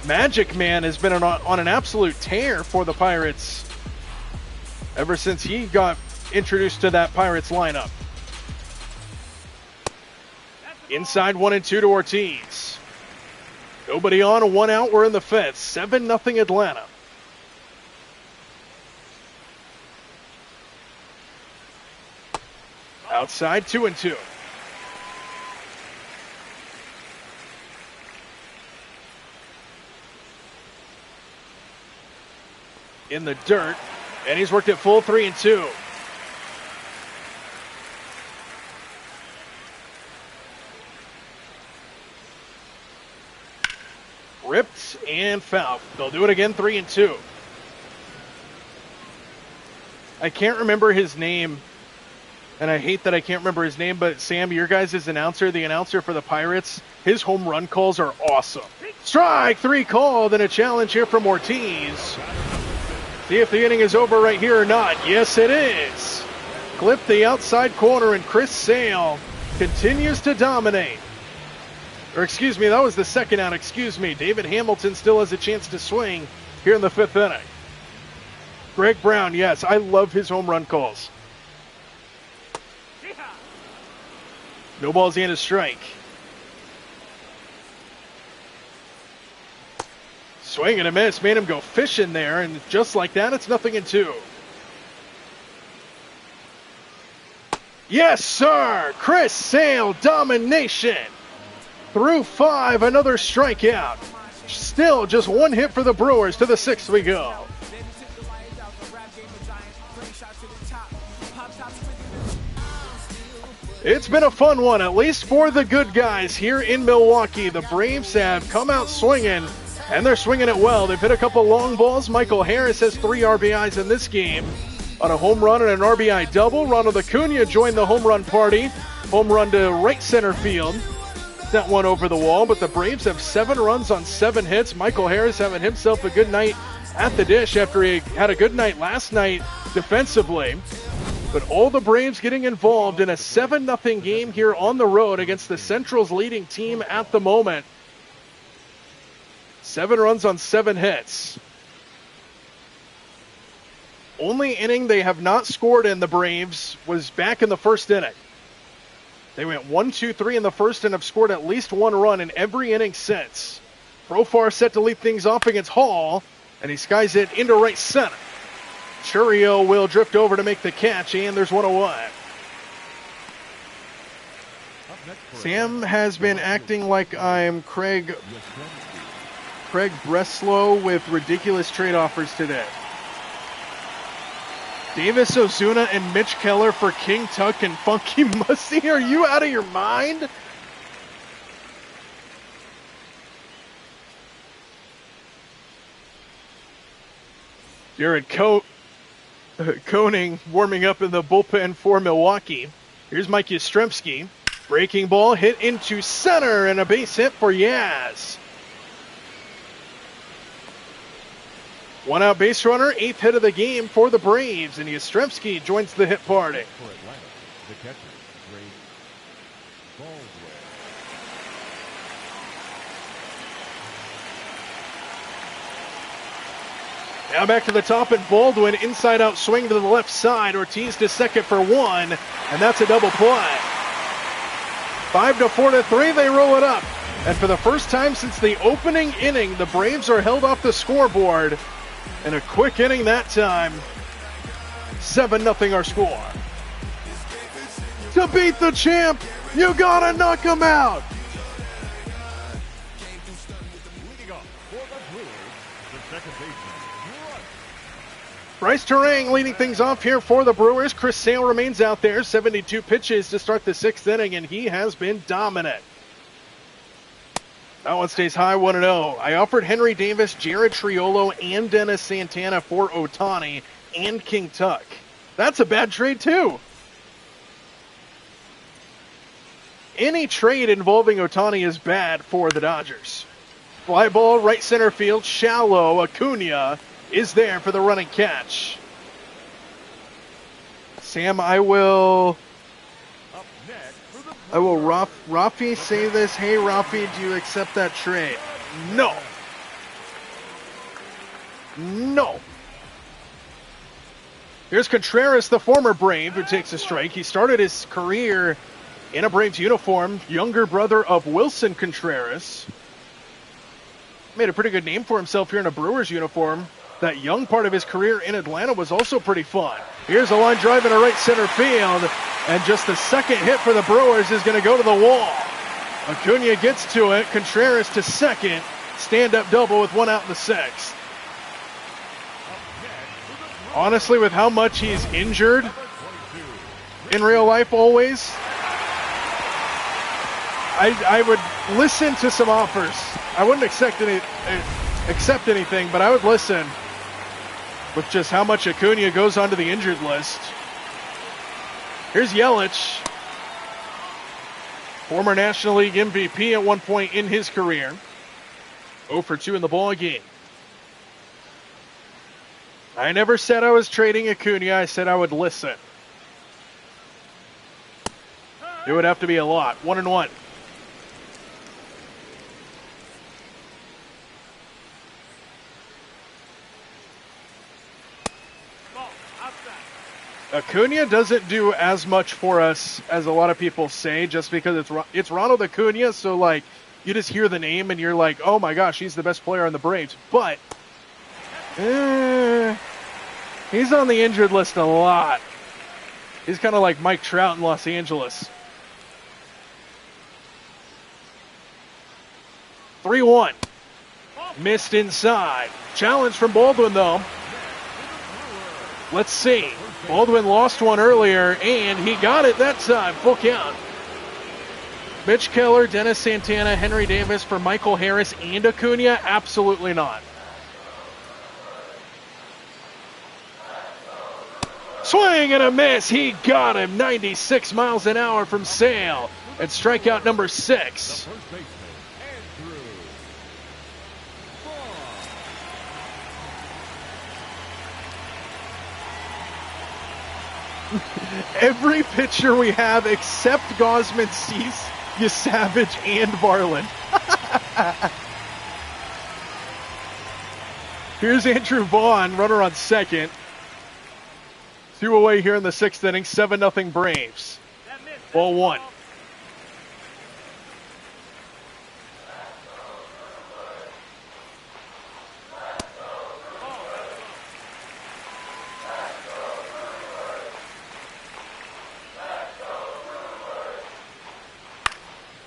Magic Man has been on an absolute tear for the Pirates ever since he got introduced to that Pirates lineup. Inside 1-2 to Ortiz. Nobody on, 1 out. We're in the fifth. 7-0 Atlanta. Outside 2-2. In the dirt, and he's worked at full 3-2. Ripped and fouled. They'll do it again, 3-2. I can't remember his name, and I hate that I can't remember his name, but Sam, your guys' announcer, the announcer for the Pirates, his home run calls are awesome. Strike 3 called, and a challenge here from Ortiz. See if the inning is over right here or not. Yes, it is. Clipped the outside corner, and Chris Sale continues to dominate. Or excuse me, that was the second out. Excuse me. David Hamilton still has a chance to swing here in the fifth inning. Greg Brown, yes, I love his home run calls. No balls and a strike. Swing and a miss, made him go fishing there, and just like that, it's 0-2. Yes, sir! Chris Sale, domination! Through 5, another strikeout. Still just one hit for the Brewers. To the 6th we go. It's been a fun one, at least for the good guys here in Milwaukee. The Braves have come out swinging, and they're swinging it well. They've hit a couple long balls. Michael Harris has 3 RBIs in this game on a home run and an RBI double. Ronald Acuna joined the home run party. Home run to right center field. That one over the wall, but the Braves have 7 runs on 7 hits. Michael Harris having himself a good night at the dish after he had a good night last night defensively. But all the Braves getting involved in a 7-0 game here on the road against the Central's leading team at the moment. 7 runs on 7 hits. Only inning they have not scored in, the Braves, was back in the first inning. They went 1-2-3 in the first and have scored at least 1 run in every inning since. Profar set to lead things off against Hall, and he skies it into right center. Churio will drift over to make the catch, and there's 1 away. Sam has been acting like I'm Craig Breslow with ridiculous trade offers today. Davis Ozuna and Mitch Keller for King Tuck and Funky Musty. Are you out of your mind? Jared Koenig warming up in the bullpen for Milwaukee. Here's Mike Yastrzemski. Breaking ball hit into center and a base hit for Yaz. One out base runner, 8th hit of the game for the Braves, and Yastrzemski joins the hit party. For Atlanta, the catcher, Ray Baldwin. Now back to the top, and Baldwin inside out swing to the left side. Ortiz to second for one, and that's a double play. 5-4 to 3, they roll it up. And for the first time since the opening inning, the Braves are held off the scoreboard. And a quick inning that time. 7-0 our score. To beat the champ, you gotta knock him out. Leading off for the Brewers, the second baseman, Russ. Bryce Terang leading things off here for the Brewers. Chris Sale remains out there. 72 pitches to start the 6th inning, and he has been dominant. That one stays high, 1-0. I offered Henry Davis, Jared Triolo, and Dennis Santana for Ohtani and King Tuck. That's a bad trade, too. Any trade involving Ohtani is bad for the Dodgers. Fly ball, right center field, shallow. Acuna is there for the running catch. Sam, I will Rafi say this. Hey, Rafi, do you accept that trade? No. No. Here's Contreras, the former Brave, who takes a strike. He started his career in a Braves uniform, younger brother of Wilson Contreras. Made a pretty good name for himself here in a Brewers uniform. That young part of his career in Atlanta was also pretty fun. Here's a line drive in a right center field, and just the second hit for the Brewers is going to go to the wall. Acuna gets to it. Contreras to second. Stand-up double with one out in the 6th. Honestly, with how much he's injured in real life always, I would listen to some offers. I wouldn't accept anything, but I would listen with just how much Acuna goes onto the injured list. Here's Yelich, former National League MVP at one point in his career. 0 for 2 in the ball game. I never said I was trading Acuna. I said I would listen. It would have to be a lot. 1-1. Acuna doesn't do as much for us as a lot of people say, just because it's Ronald Acuna, so like you just hear the name and you're like, oh my gosh, he's the best player on the Braves. But he's on the injured list a lot. He's kind of like Mike Trout in Los Angeles. 3-1. Missed inside. Challenge from Baldwin, though. Let's see. Baldwin lost one earlier, and he got it that time. Full count. Mitch Keller, Dennis Santana, Henry Davis for Michael Harris and Acuna? Absolutely not. Swing and a miss. He got him. 96 miles an hour from Sale. And strikeout number 6. Every pitcher we have except Gausman, Cease, Savage, and Varland. Here's Andrew Vaughn, runner on second. 2 away here in the 6th inning, 7-0 Braves. Ball 1.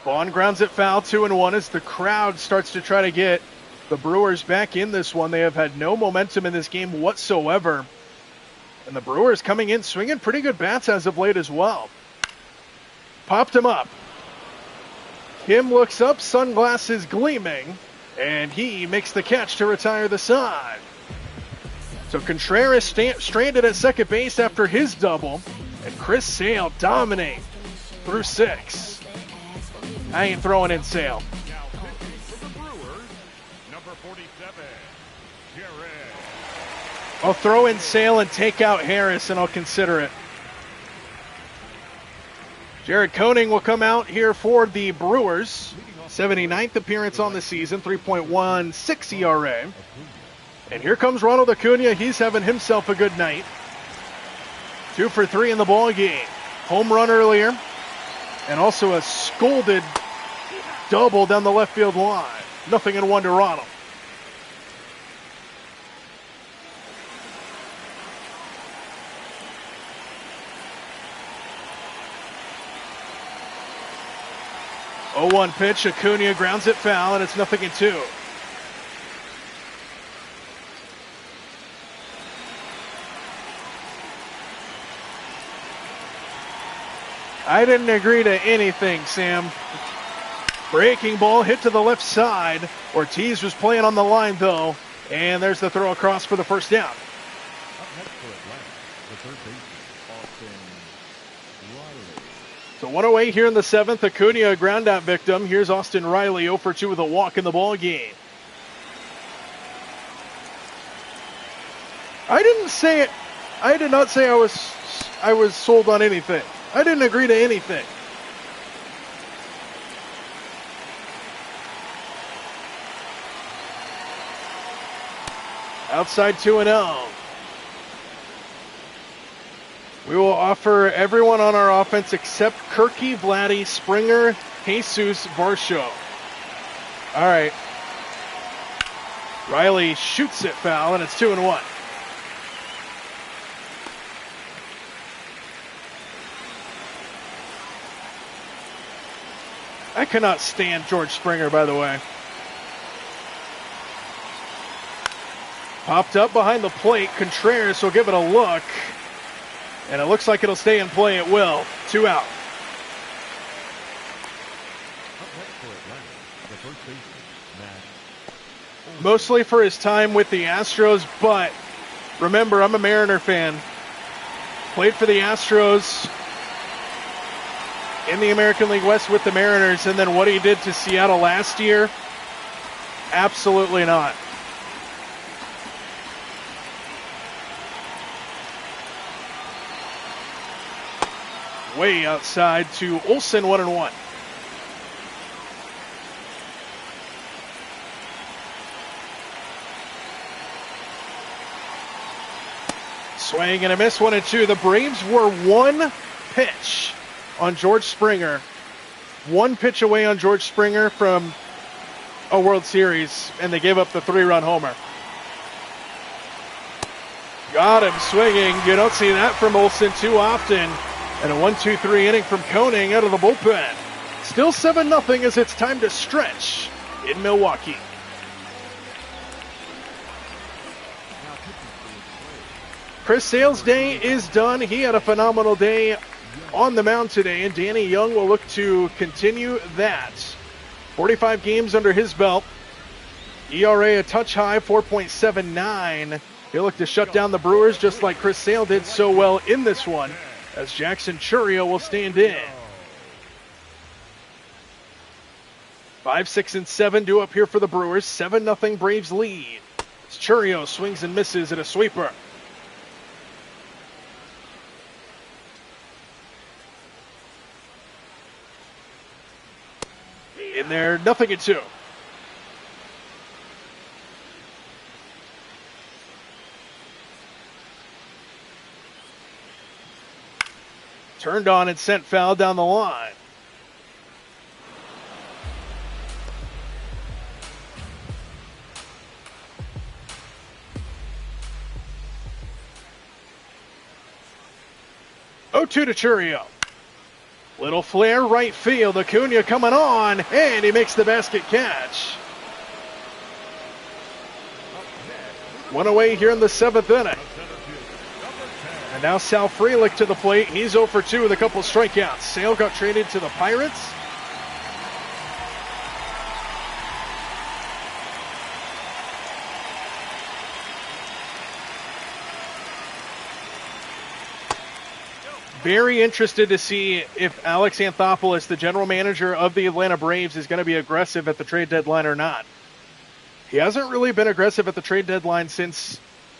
Vaughn grounds it foul, 2-1 as the crowd starts to try to get the Brewers back in this one. They have had no momentum in this game whatsoever. And the Brewers coming in swinging pretty good bats as of late as well. Popped him up. Kim looks up, sunglasses gleaming, and he makes the catch to retire the side. So Contreras stranded at second base after his double, and Chris Sale dominate through 6. I ain't throwing in Sale. Now pitching for the Brewers, number 47, Jared. I'll throw in Sale and take out Harris, and I'll consider it. Jared Koenig will come out here for the Brewers. 79th appearance on the season, 3.16 ERA. And here comes Ronald Acuna. He's having himself a good night. 2 for 3 in the ball game. Home run earlier, and also a scolded double down the left field line. 0-1 to Ronald. Oh, 1 pitch. Acuna grounds it foul, and it's 0-2. I didn't agree to anything, Sam. Breaking ball hit to the left side. Ortiz was playing on the line, though. And there's the throw across for the first down. Up next for Atlanta, the third baseman, Austin Riley. So 1 away here in the 7th. Acuna, a ground out victim. Here's Austin Riley, 0 for 2 with a walk in the ball game. I did not say I was sold on anything. I didn't agree to anything. Outside 2-0. We will offer everyone on our offense except Kirky, Vladdy, Springer, Jesus, Varsho. All right. Riley shoots it foul, and it's 2-1. I cannot stand George Springer, by the way. Popped up behind the plate. Contreras will give it a look. And it looks like it'll stay in play. It will. 2 out. Up next for Atlanta, the first baseman, Matt. Mostly for his time with the Astros, but remember, I'm a Mariner fan. Played for the Astros in the American League West with the Mariners, and then what he did to Seattle last year, absolutely not. Way outside to Olsen, 1-1. Swing and a miss, 1-2. The Braves were 1 pitch on George Springer. 1 pitch away on George Springer from a World Series, and they gave up the 3-run homer. Got him swinging. You don't see that from Olsen too often. And a 1-2-3 inning from Koenig out of the bullpen. Still 7-0 as it's time to stretch in Milwaukee. Chris Sale's day is done. He had a phenomenal day on the mound today, and Danny Young will look to continue that. 45 games under his belt. ERA a touch high, 4.79. He'll look to shut down the Brewers just like Chris Sale did so well in this one, as Jackson Chourio will stand in. 5, 6, and 7 due up here for the Brewers. 7-0 Braves lead. As Chourio swings and misses at a sweeper. In there, 0-2. Turned on and sent foul down the line. Oh, 2 to Chourio. Little flare right field. Acuna coming on, and he makes the basket catch. 1 away here in the 7th inning. Number 10, now Sal Frelick to the plate. He's 0 for 2 with a couple strikeouts. Sale got traded to the Pirates. Very interested to see if Alex Anthopoulos, the general manager of the Atlanta Braves, is going to be aggressive at the trade deadline or not. He hasn't really been aggressive at the trade deadline since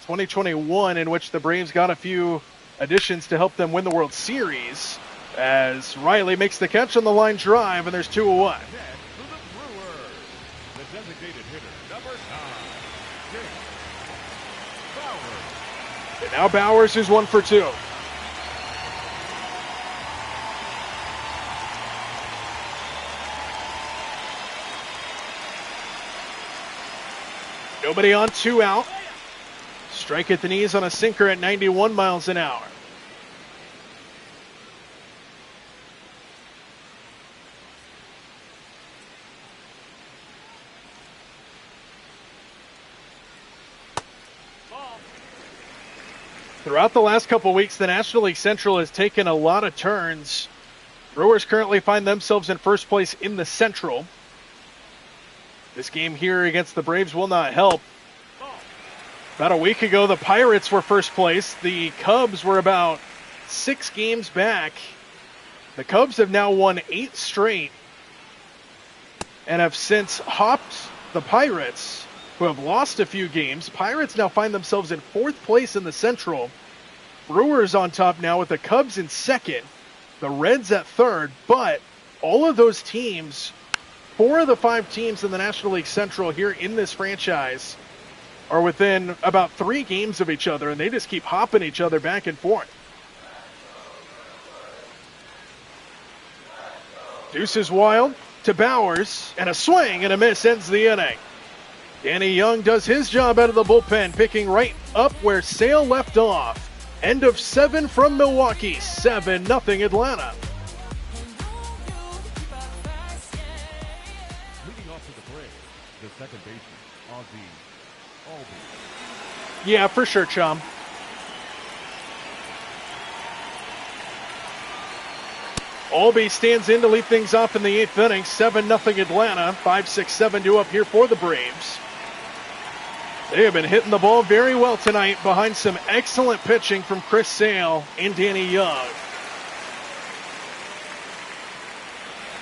2021, in which the Braves got a few additions to help them win the World Series, as Riley makes the catch on the line drive, and there's 2-1. Next for the Brewers, the designated hitter, number 9, Bauer. And now Bowers is 1 for 2. Nobody on, 2 out. Strike at the knees on a sinker at 91 miles an hour. Throughout the last couple weeks, the National League Central has taken a lot of turns. Brewers currently find themselves in first place in the Central. This game here against the Braves will not help. About a week ago, the Pirates were first place. The Cubs were about 6 games back. The Cubs have now won 8 straight and have since hopped the Pirates, who have lost a few games. Pirates now find themselves in 4th place in the Central. Brewers on top now with the Cubs in 2nd, the Reds at 3rd, but all of those teams, 4 of the 5 teams in the National League Central here in this franchise, are within about 3 games of each other, and they just keep hopping each other back and forth. Deuce is wild to Bowers, and a swing and a miss ends the inning. Danny Young does his job out of the bullpen, picking right up where Sale left off. End of 7 from Milwaukee, 7-0 Atlanta. Leading off to the Braves, the second baseman, Ozzie Albies. Yeah, for sure, chum. Albies stands in to lead things off in the 8th inning. 7-0 Atlanta. 5-6-7 up here for the Braves. They have been hitting the ball very well tonight behind some excellent pitching from Chris Sale and Danny Young.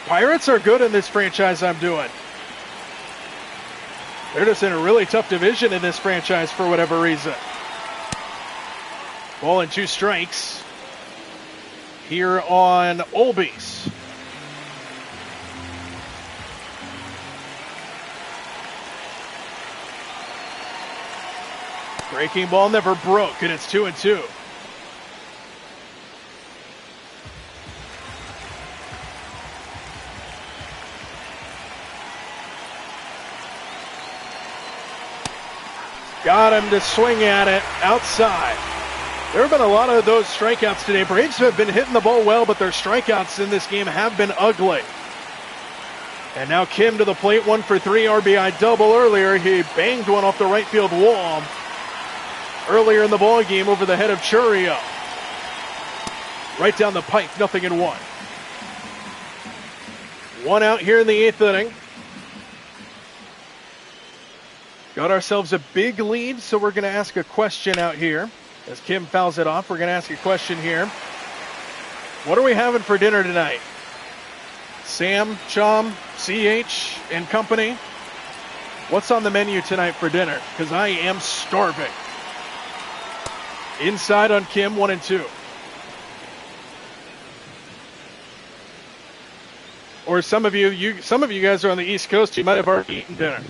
Pirates are good in this franchise I'm doing. They're just in a really tough division in this franchise for whatever reason. Ball and 2 strikes here on Albies. Breaking ball never broke, and it's 2-2. Got him to swing at it outside. There have been a lot of those strikeouts today. Braves have been hitting the ball well, but their strikeouts in this game have been ugly. And now Kim to the plate, 1 for 3, RBI double earlier. He banged one off the right field wall earlier in the ball game over the head of Churio. Right down the pipe, 0-1. 1 out here in the 8th inning. Got ourselves a big lead, so we're going to ask a question out here. As Kim fouls it off, we're going to ask a question here. What are we having for dinner tonight? Sam, Chom, CH, and company. What's on the menu tonight for dinner? Because I am starving. Inside on Kim, 1 and 2. Or some of you guys are on the East Coast. You might have already eaten dinner.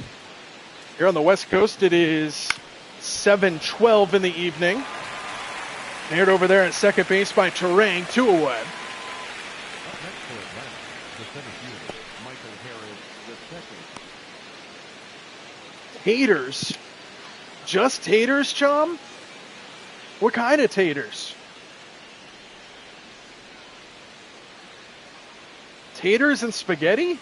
Here on the West Coast, it is 7:12 in the evening. Nared over there at second base by Terang, 2 away. Up next for Atlanta, the center fielder, Michael Harris II. Taters. Just taters, Chom? What kind of taters? Taters and spaghetti?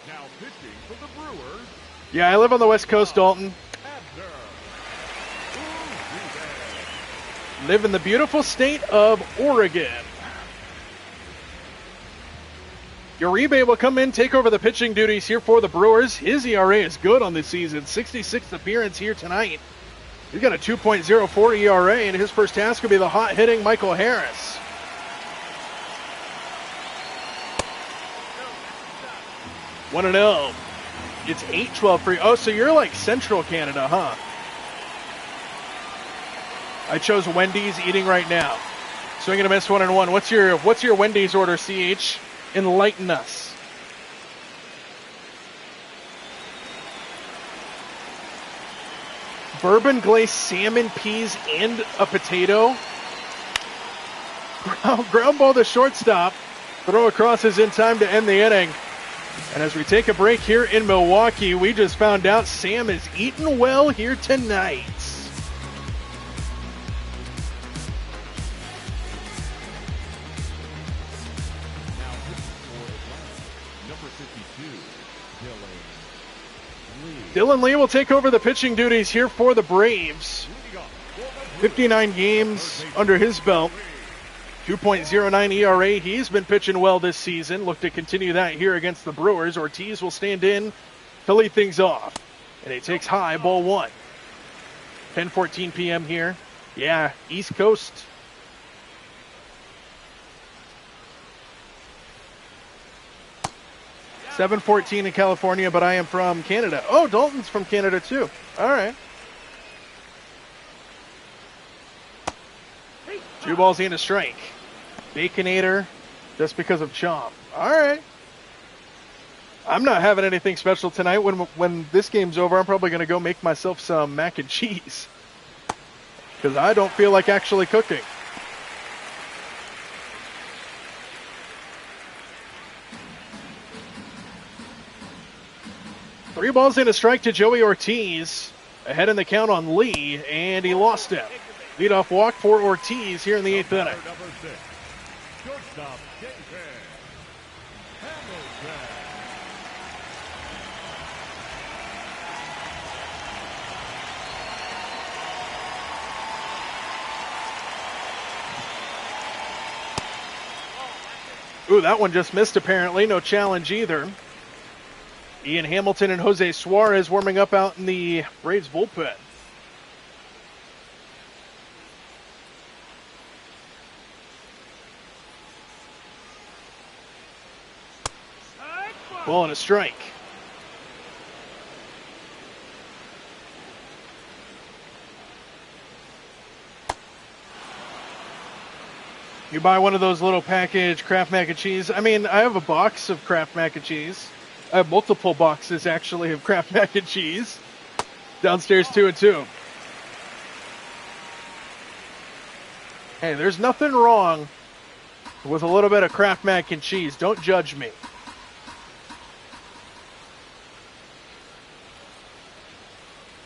Now pitching for the Brewers, Yeah, I live on the West Coast, Dalton. live in the beautiful state of Oregon. Uribe will come in, take over the pitching duties here for the Brewers. His ERA is good on this season. 66th appearance here tonight. He's got a 2.04 ERA, and his first task will be the hot-hitting Michael Harris. One and 0. It's 8-12 for you. Oh, so you're like Central Canada, huh? I chose Wendy's, eating right now. Swing and a miss, 1-1. What's your Wendy's order, CH? Enlighten us. Bourbon glazed salmon, peas, and a potato. Ground ball to shortstop. Throw across is in time to end the inning. And as we take a break here in Milwaukee, we just found out Sam is eating well here tonight. Dylan Lee will take over the pitching duties here for the Braves. 59 games under his belt. 2.09 ERA. He's been pitching well this season. Look to continue that here against the Brewers. Ortiz will stand in to lead things off. And he takes high, ball one. 10:14 p.m. here. Yeah, East Coast. $7:14 in California, but I am from Canada. Oh, Dalton's from Canada too. All right. 2 balls and a strike. Baconator, just because of Chomp. All right. I'm not having anything special tonight. When this game's over, I'm probably going to go make myself some mac and cheese, because I don't feel like actually cooking. Three balls and a strike to Joey Ortiz. Ahead in the count on Lee, and he lost it. Leadoff walk for Ortiz here in the 8th inning. Ooh, that one just missed apparently. No challenge either. Ian Hamilton and Jose Suarez warming up out in the Braves bullpen. Ball and a strike. You buy one of those little package Kraft mac and cheese. I mean, I have a box of Kraft mac and cheese. I have multiple boxes, actually, of Kraft mac and cheese. Downstairs, 2 and 2. Hey, there's nothing wrong with a little bit of Kraft mac and cheese. Don't judge me.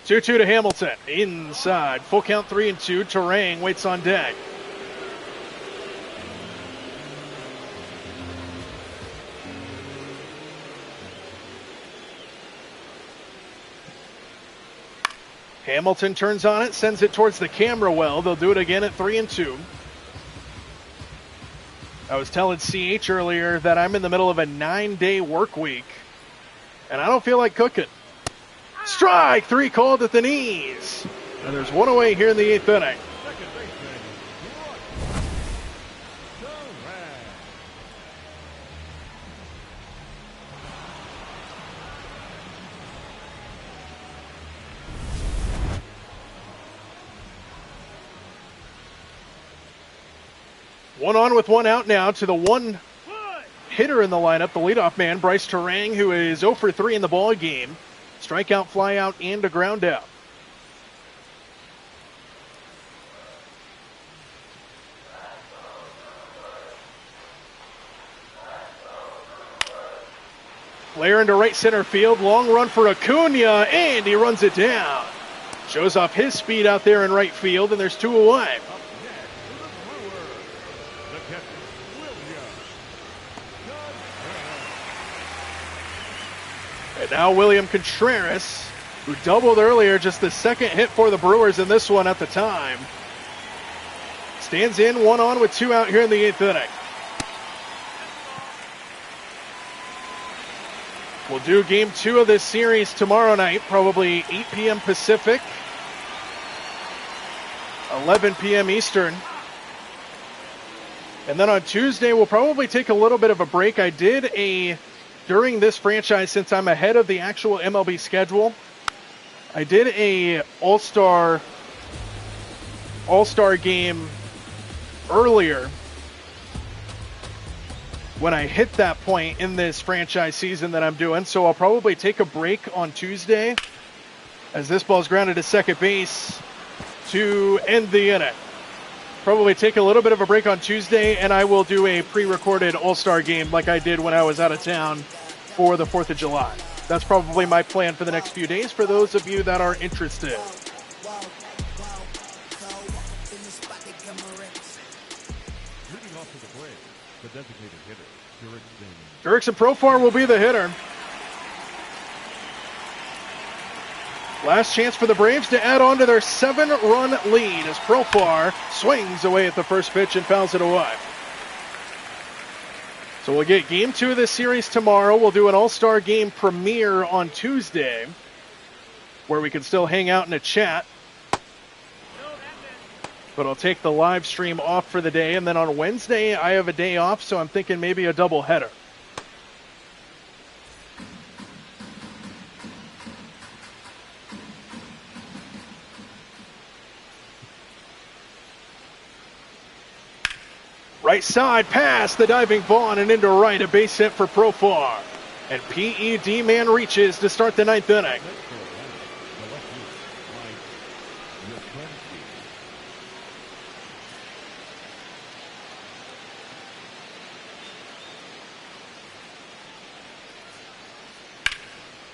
Two-two to Hamilton. Inside. Full count, 3 and 2. Terang waits on deck. Hamilton turns on it, sends it towards the camera well. They'll do it again at 3 and 2. I was telling CH earlier that I'm in the middle of a 9-day work week, and I don't feel like cooking. Strike! 3 called at the knees. And there's one away here in the 8th inning. One on with one out now to the one hitter in the lineup, the leadoff man, Bryce Terang, who is 0 for 3 in the ball game. Strikeout, flyout, and a ground out. Flare into right center field. Long run for Acuna, and he runs it down. Shows off his speed out there in right field, and there's 2 away. And now William Contreras, who doubled earlier, just the second hit for the Brewers in this one at the time. Stands in, 1 on with 2 out here in the 8th inning. We'll do game 2 of this series tomorrow night, probably 8 p.m. Pacific, 11 p.m. Eastern. And then on Tuesday, we'll probably take a little bit of a break. I did during this franchise, since I'm ahead of the actual MLB schedule, I did a All-Star game earlier when I hit that point in this franchise season that I'm doing. So I'll probably take a break on Tuesday as this ball's grounded to second base to end the inning. Probably take a little bit of a break on Tuesday, and I will do a pre-recorded All-Star game like I did when I was out of town for the 4th of July. That's probably my plan for the next few days for those of you that are interested. Designated hitter, Jurickson Profar will be the hitter. Last chance for the Braves to add on to their 7-run lead as Profar swings away at the first pitch and fouls it away. So we'll get game 2 of this series tomorrow. We'll do an All-Star game premiere on Tuesday where we can still hang out in a chat. But I'll take the live stream off for the day. And then on Wednesday, I have a day off, so I'm thinking maybe a double header. Right side pass, the diving Vaughn, and into right, a base hit for Profar. And PED man reaches to start the 9th inning.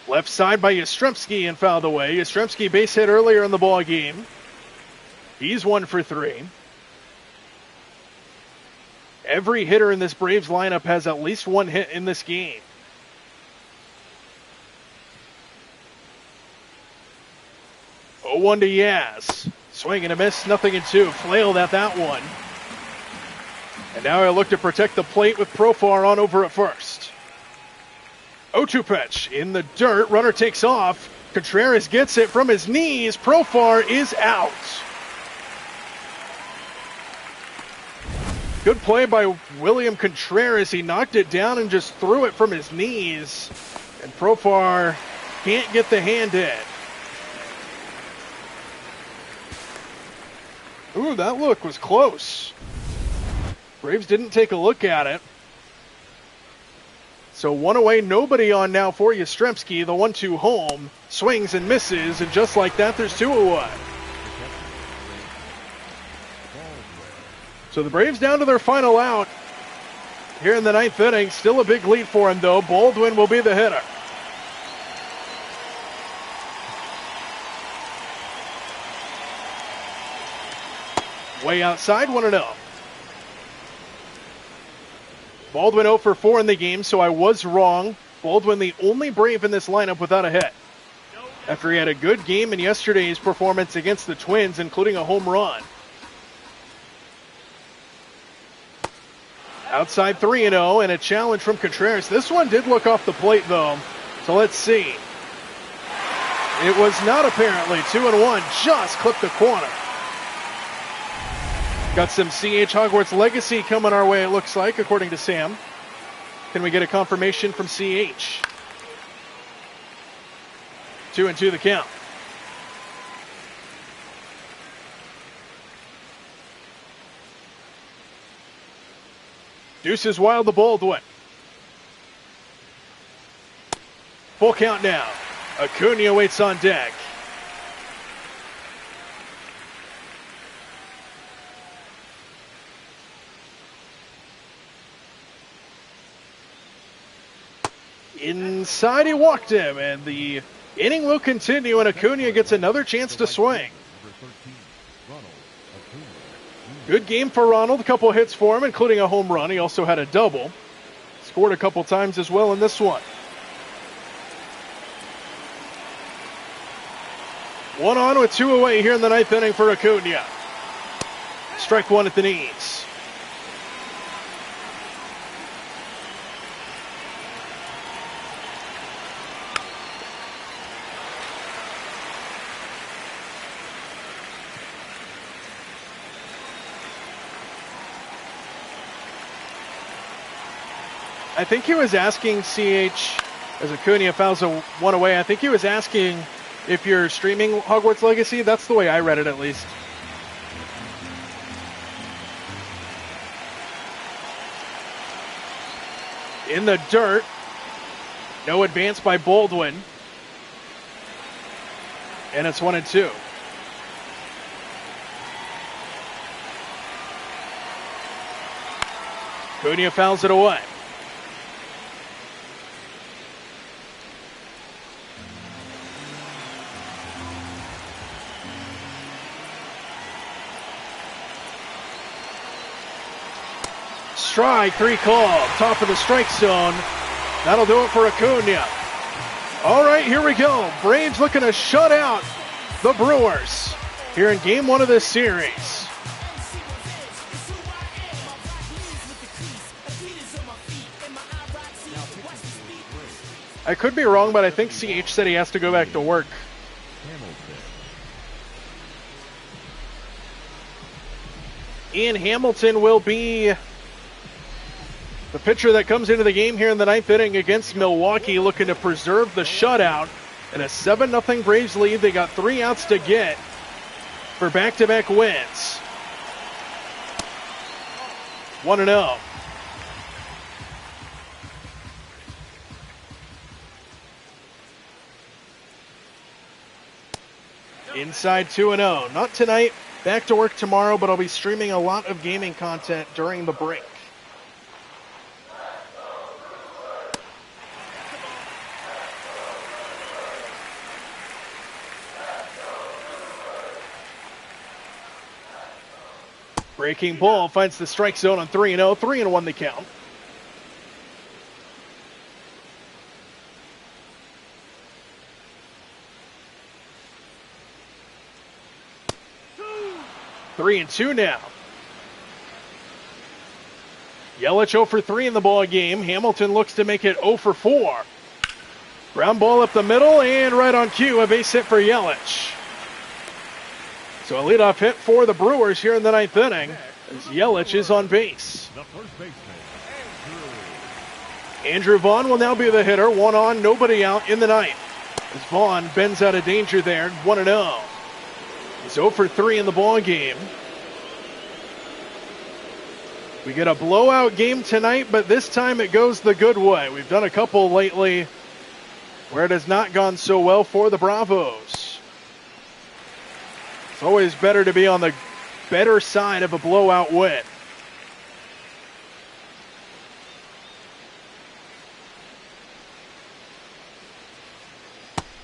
Left side by Yastrzemski and fouled away. Yastrzemski base hit earlier in the ball game. He's 1 for 3. Every hitter in this Braves lineup has at least 1 hit in this game. Oh, 1 to Yaz. Swing and a miss, 0-2. Flailed at that one. And now he'll look to protect the plate with Profar on over at first. 0-2 pitch in the dirt. Runner takes off. Contreras gets it from his knees. Profar is out. Good play by William Contreras. He knocked it down and just threw it from his knees. And Profar can't get the hand in. Ooh, that look was close. Braves didn't take a look at it. So 1 away, nobody on now for Yastrzemski. The 1-2 home. Swings and misses, and just like that, there's 2 away. So the Braves down to their final out here in the 9th inning. Still a big lead for him, though. Baldwin will be the hitter. Way outside, 1-0. Baldwin 0 for 4 in the game, so I was wrong. Baldwin the only Brave in this lineup without a hit. After he had a good game in yesterday's performance against the Twins, including a home run. Outside 3-0 and a challenge from Contreras. This one did look off the plate, though. So let's see. It was not apparently 2-1. Just clipped the corner. Got some CH Hogwarts Legacy coming our way, it looks like, according to Sam. Can we get a confirmation from CH? 2-2 the count. Deuces wild to Baldwin. Full count now. Acuna waits on deck. Inside he walked him, and the inning will continue, and Acuna gets another chance to swing. Good game for Ronald, a couple hits for him, including a home run. He also had a double. Scored a couple times as well in this one. 1 on with 2 away here in the 9th inning for Acuna. Strike one at the knees. I think he was asking CH, as Acuna fouls one away, I think he was asking if you're streaming Hogwarts Legacy. That's the way I read it, at least. In the dirt. No advance by Baldwin. And it's 1-2. Acuna fouls it away. Strike, 3 called. Top of the strike zone. That'll do it for Acuna. All right, here we go. Braves looking to shut out the Brewers here in game 1 of this series. I could be wrong, but I think CH said he has to go back to work. Ian Hamilton will be the pitcher that comes into the game here in the 9th inning against Milwaukee, looking to preserve the shutout. And a 7-0 Braves lead. They got 3 outs to get for back-to-back wins. 1-0. Inside 2-0. Not tonight. Back to work tomorrow, but I'll be streaming a lot of gaming content during the break. Breaking ball finds the strike zone on 3-0. 3-1 the count. Three and 2 now. Yelich 0 for 3 in the ball game. Hamilton looks to make it 0 for 4. Ground ball up the middle and right on cue, a base hit for Yelich. So a leadoff hit for the Brewers here in the 9th inning as Yelich is on base. Andrew Vaughn will now be the hitter. 1 on, nobody out in the 9th. As Vaughn bends out of danger there, 1-0. He's 0 for 3 in the ball game. We get a blowout game tonight, but this time it goes the good way. We've done a couple lately where it has not gone so well for the Bravos. It's always better to be on the better side of a blowout win.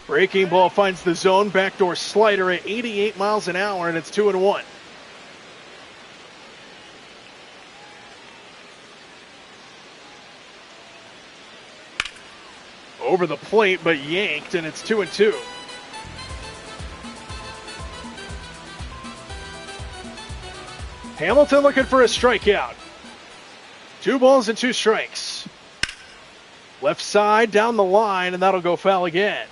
Breaking ball finds the zone. Backdoor slider at 88 miles an hour, and it's 2-1. Over the plate, but yanked, and it's 2-2. Hamilton looking for a strikeout. 2 balls and 2 strikes. Left side down the line, and that'll go foul again.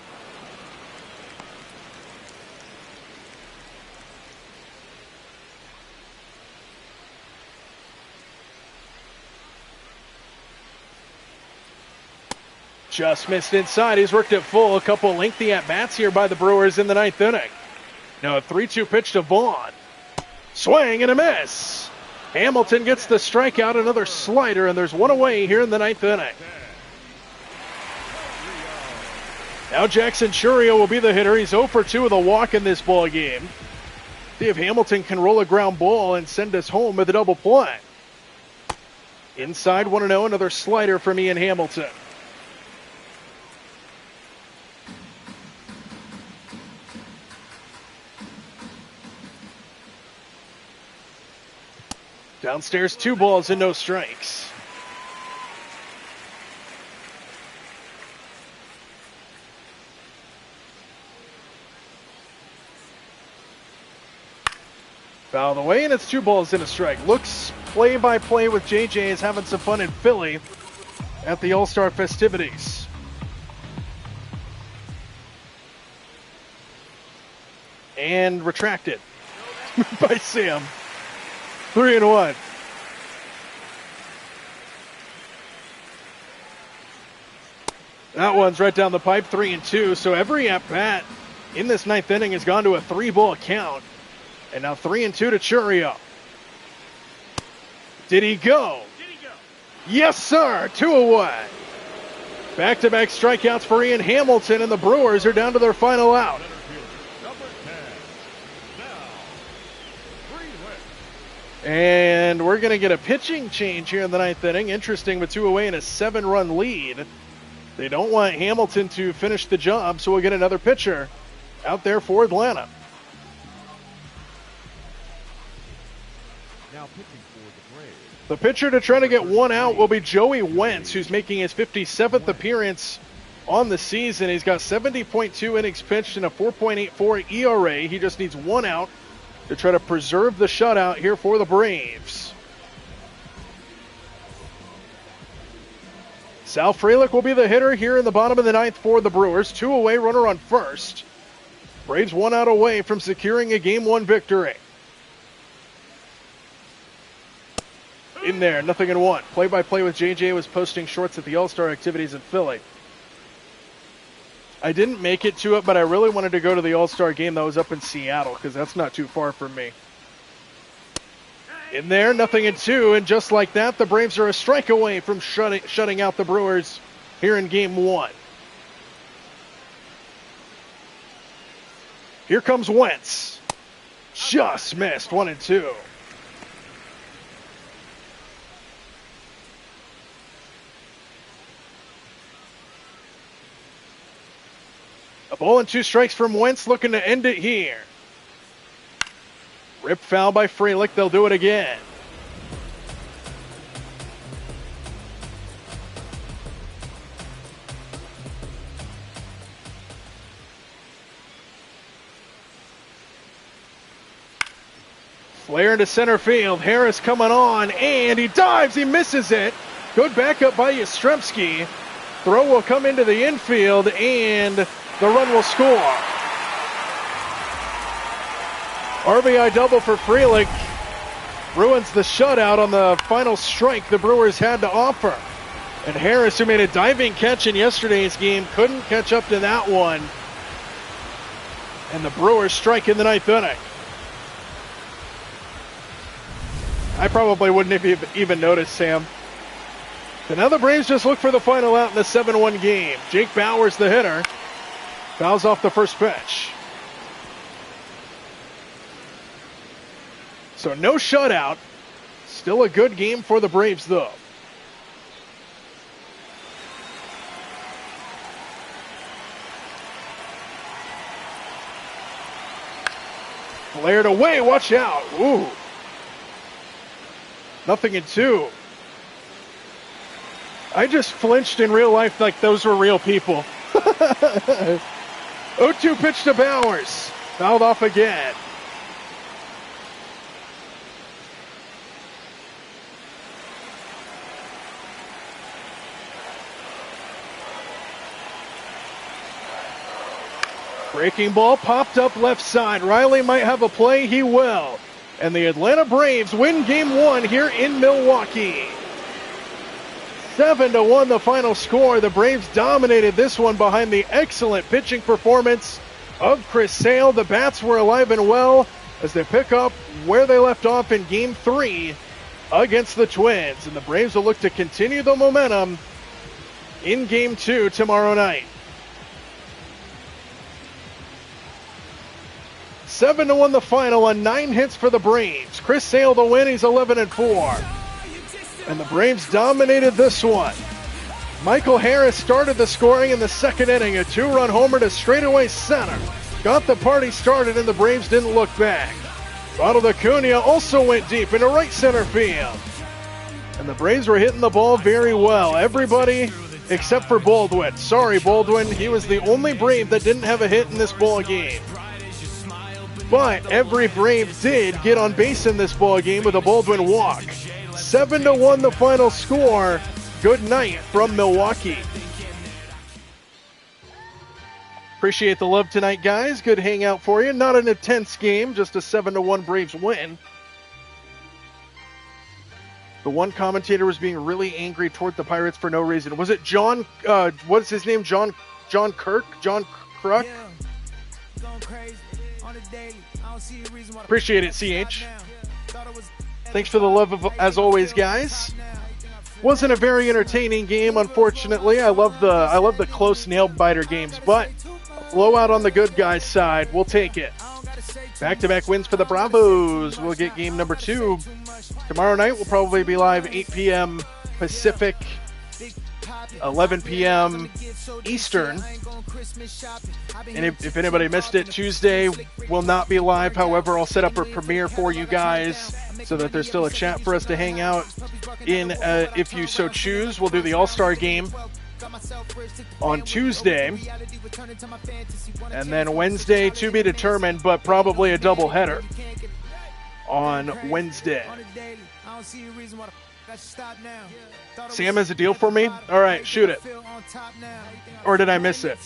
Just missed inside. He's worked it full. A couple lengthy at-bats here by the Brewers in the 9th inning. Now a 3-2 pitch to Vaughn. Swing and a miss. Hamilton gets the strikeout, another slider, and there's 1 away here in the 9th inning. Now Jackson Churio will be the hitter. He's 0 for 2 with a walk in this ball game. See if Hamilton can roll a ground ball and send us home with a double play. Inside 1-0, another slider from Ian Hamilton. Downstairs, 2 balls and no strikes. Fouled away, and it's 2 balls and a strike. Looks play-by-play with JJ is having some fun in Philly at the All-Star festivities. And retracted by Sam. 3-1. That one's right down the pipe, 3-2. So every at-bat in this 9th inning has gone to a 3-ball count. And now 3-2 to Churio. Did he go? Yes, sir. 2 away. Back-to-back strikeouts for Ian Hamilton, and the Brewers are down to their final out. And we're going to get a pitching change here in the 9th inning. Interesting, with 2 away and a 7-run lead. They don't want Hamilton to finish the job, so we'll get another pitcher out there for Atlanta. Now pitching for the Braves. The pitcher to try to get 1 out will be Joey Wentz, who's making his 57th appearance on the season. He's got 70.2 innings pitched and a 4.84 ERA. He just needs 1 out to try to preserve the shutout here for the Braves. Sal Frelick will be the hitter here in the bottom of the 9th for the Brewers. 2 away, runner on first. Braves 1 out away from securing a Game 1 victory. In there, 0-1. Play-by-play with JJ was posting shorts at the All-Star activities in Philly. I didn't make it to it, but I really wanted to go to the All-Star game that was up in Seattle, because that's not too far from me. In there, 0-2, and just like that, the Braves are a strike away from shutting out the Brewers here in Game 1. Here comes Wentz. Just missed, 1-2. A ball and 2 strikes from Wentz, looking to end it here. Rip foul by Frelick. They'll do it again. Flare into center field. Harris coming on, and he dives. He misses it. Good backup by Yastrzemski. Throw will come into the infield, and the run will score. RBI double for Frelick ruins the shutout on the final strike the Brewers had to offer. And Harris, who made a diving catch in yesterday's game, couldn't catch up to that one. And the Brewers strike in the 9th inning. I probably wouldn't have even noticed, Sam. So now the Braves just look for the final out in the 7-1 game. Jake Bauers, the hitter, fouls off the first pitch. So no shutout. Still a good game for the Braves, though. Flared away. Watch out. Ooh. 0-2. I just flinched in real life like those were real people. 0-2 pitch to Bauers. Fouled off again. Breaking ball popped up left side. Riley might have a play. He will. And the Atlanta Braves win Game 1 here in Milwaukee. 7-1 the final score. The Braves dominated this one behind the excellent pitching performance of Chris Sale. The bats were alive and well as they pick up where they left off in Game 3 against the Twins. And the Braves will look to continue the momentum in Game 2 tomorrow night. 7-1 the final on 9 hits for the Braves. Chris Sale the win. He's 11-4. And the Braves dominated this one. Michael Harris started the scoring in the 2nd inning. A 2-run homer to straightaway center. Got the party started, and the Braves didn't look back. Ronald Acuna also went deep into right center field. And the Braves were hitting the ball very well. Everybody except for Baldwin. Sorry, Baldwin. He was the only Brave that didn't have a hit in this ball game. but every Brave did get on base in this ball game with a Baldwin walk. 7-1 the final score. Good night from Milwaukee. Appreciate the love tonight, guys. Good hangout for you. Not an intense game, just a 7-1 Braves win. The one commentator was being really angry toward the Pirates for no reason. Was it John, what's his name? John Kirk? John Kruk? Appreciate it, CH. Thanks for the love, as always, guys. Wasn't a very entertaining game, unfortunately. I love the close nail-biter games, but blowout on the good guys' side. We'll take it. Back-to-back wins for the Bravos. We'll get game number 2. Tomorrow night we'll probably be live 8 p.m. Pacific, 11 p.m. Eastern. And if anybody missed it, Tuesday will not be live. However, I'll set up a premiere for you guys so that there's still a chat for us to hang out in if you so choose. We'll do the All-Star game on Tuesday, and then Wednesday to be determined, but probably a doubleheader on Wednesday. Sam has a deal for me? All right, shoot it. Or did I miss it?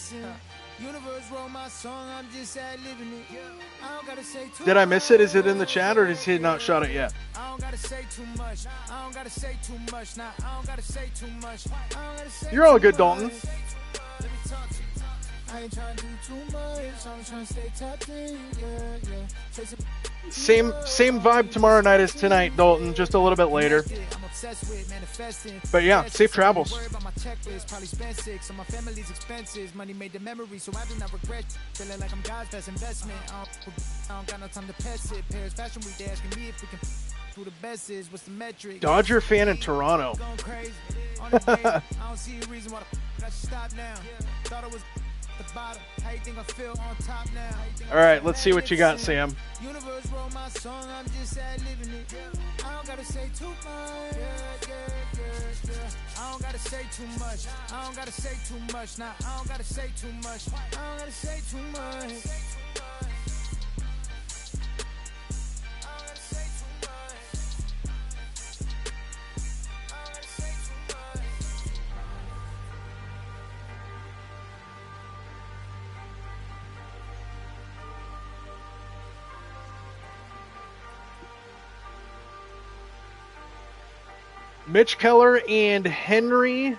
Did I miss it? Is it in the chat, or has he not shot it yet? You're all good, Dalton. Same vibe tomorrow night as tonight, Dalton, just a little bit later. But yeah, safe travels. Dodger fan in Toronto. All right, let's see what you got, Sam. Mitch Keller and Henry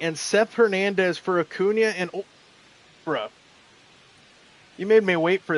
and Seth Hernandez for Acuna and... Oh, bruh. You made me wait for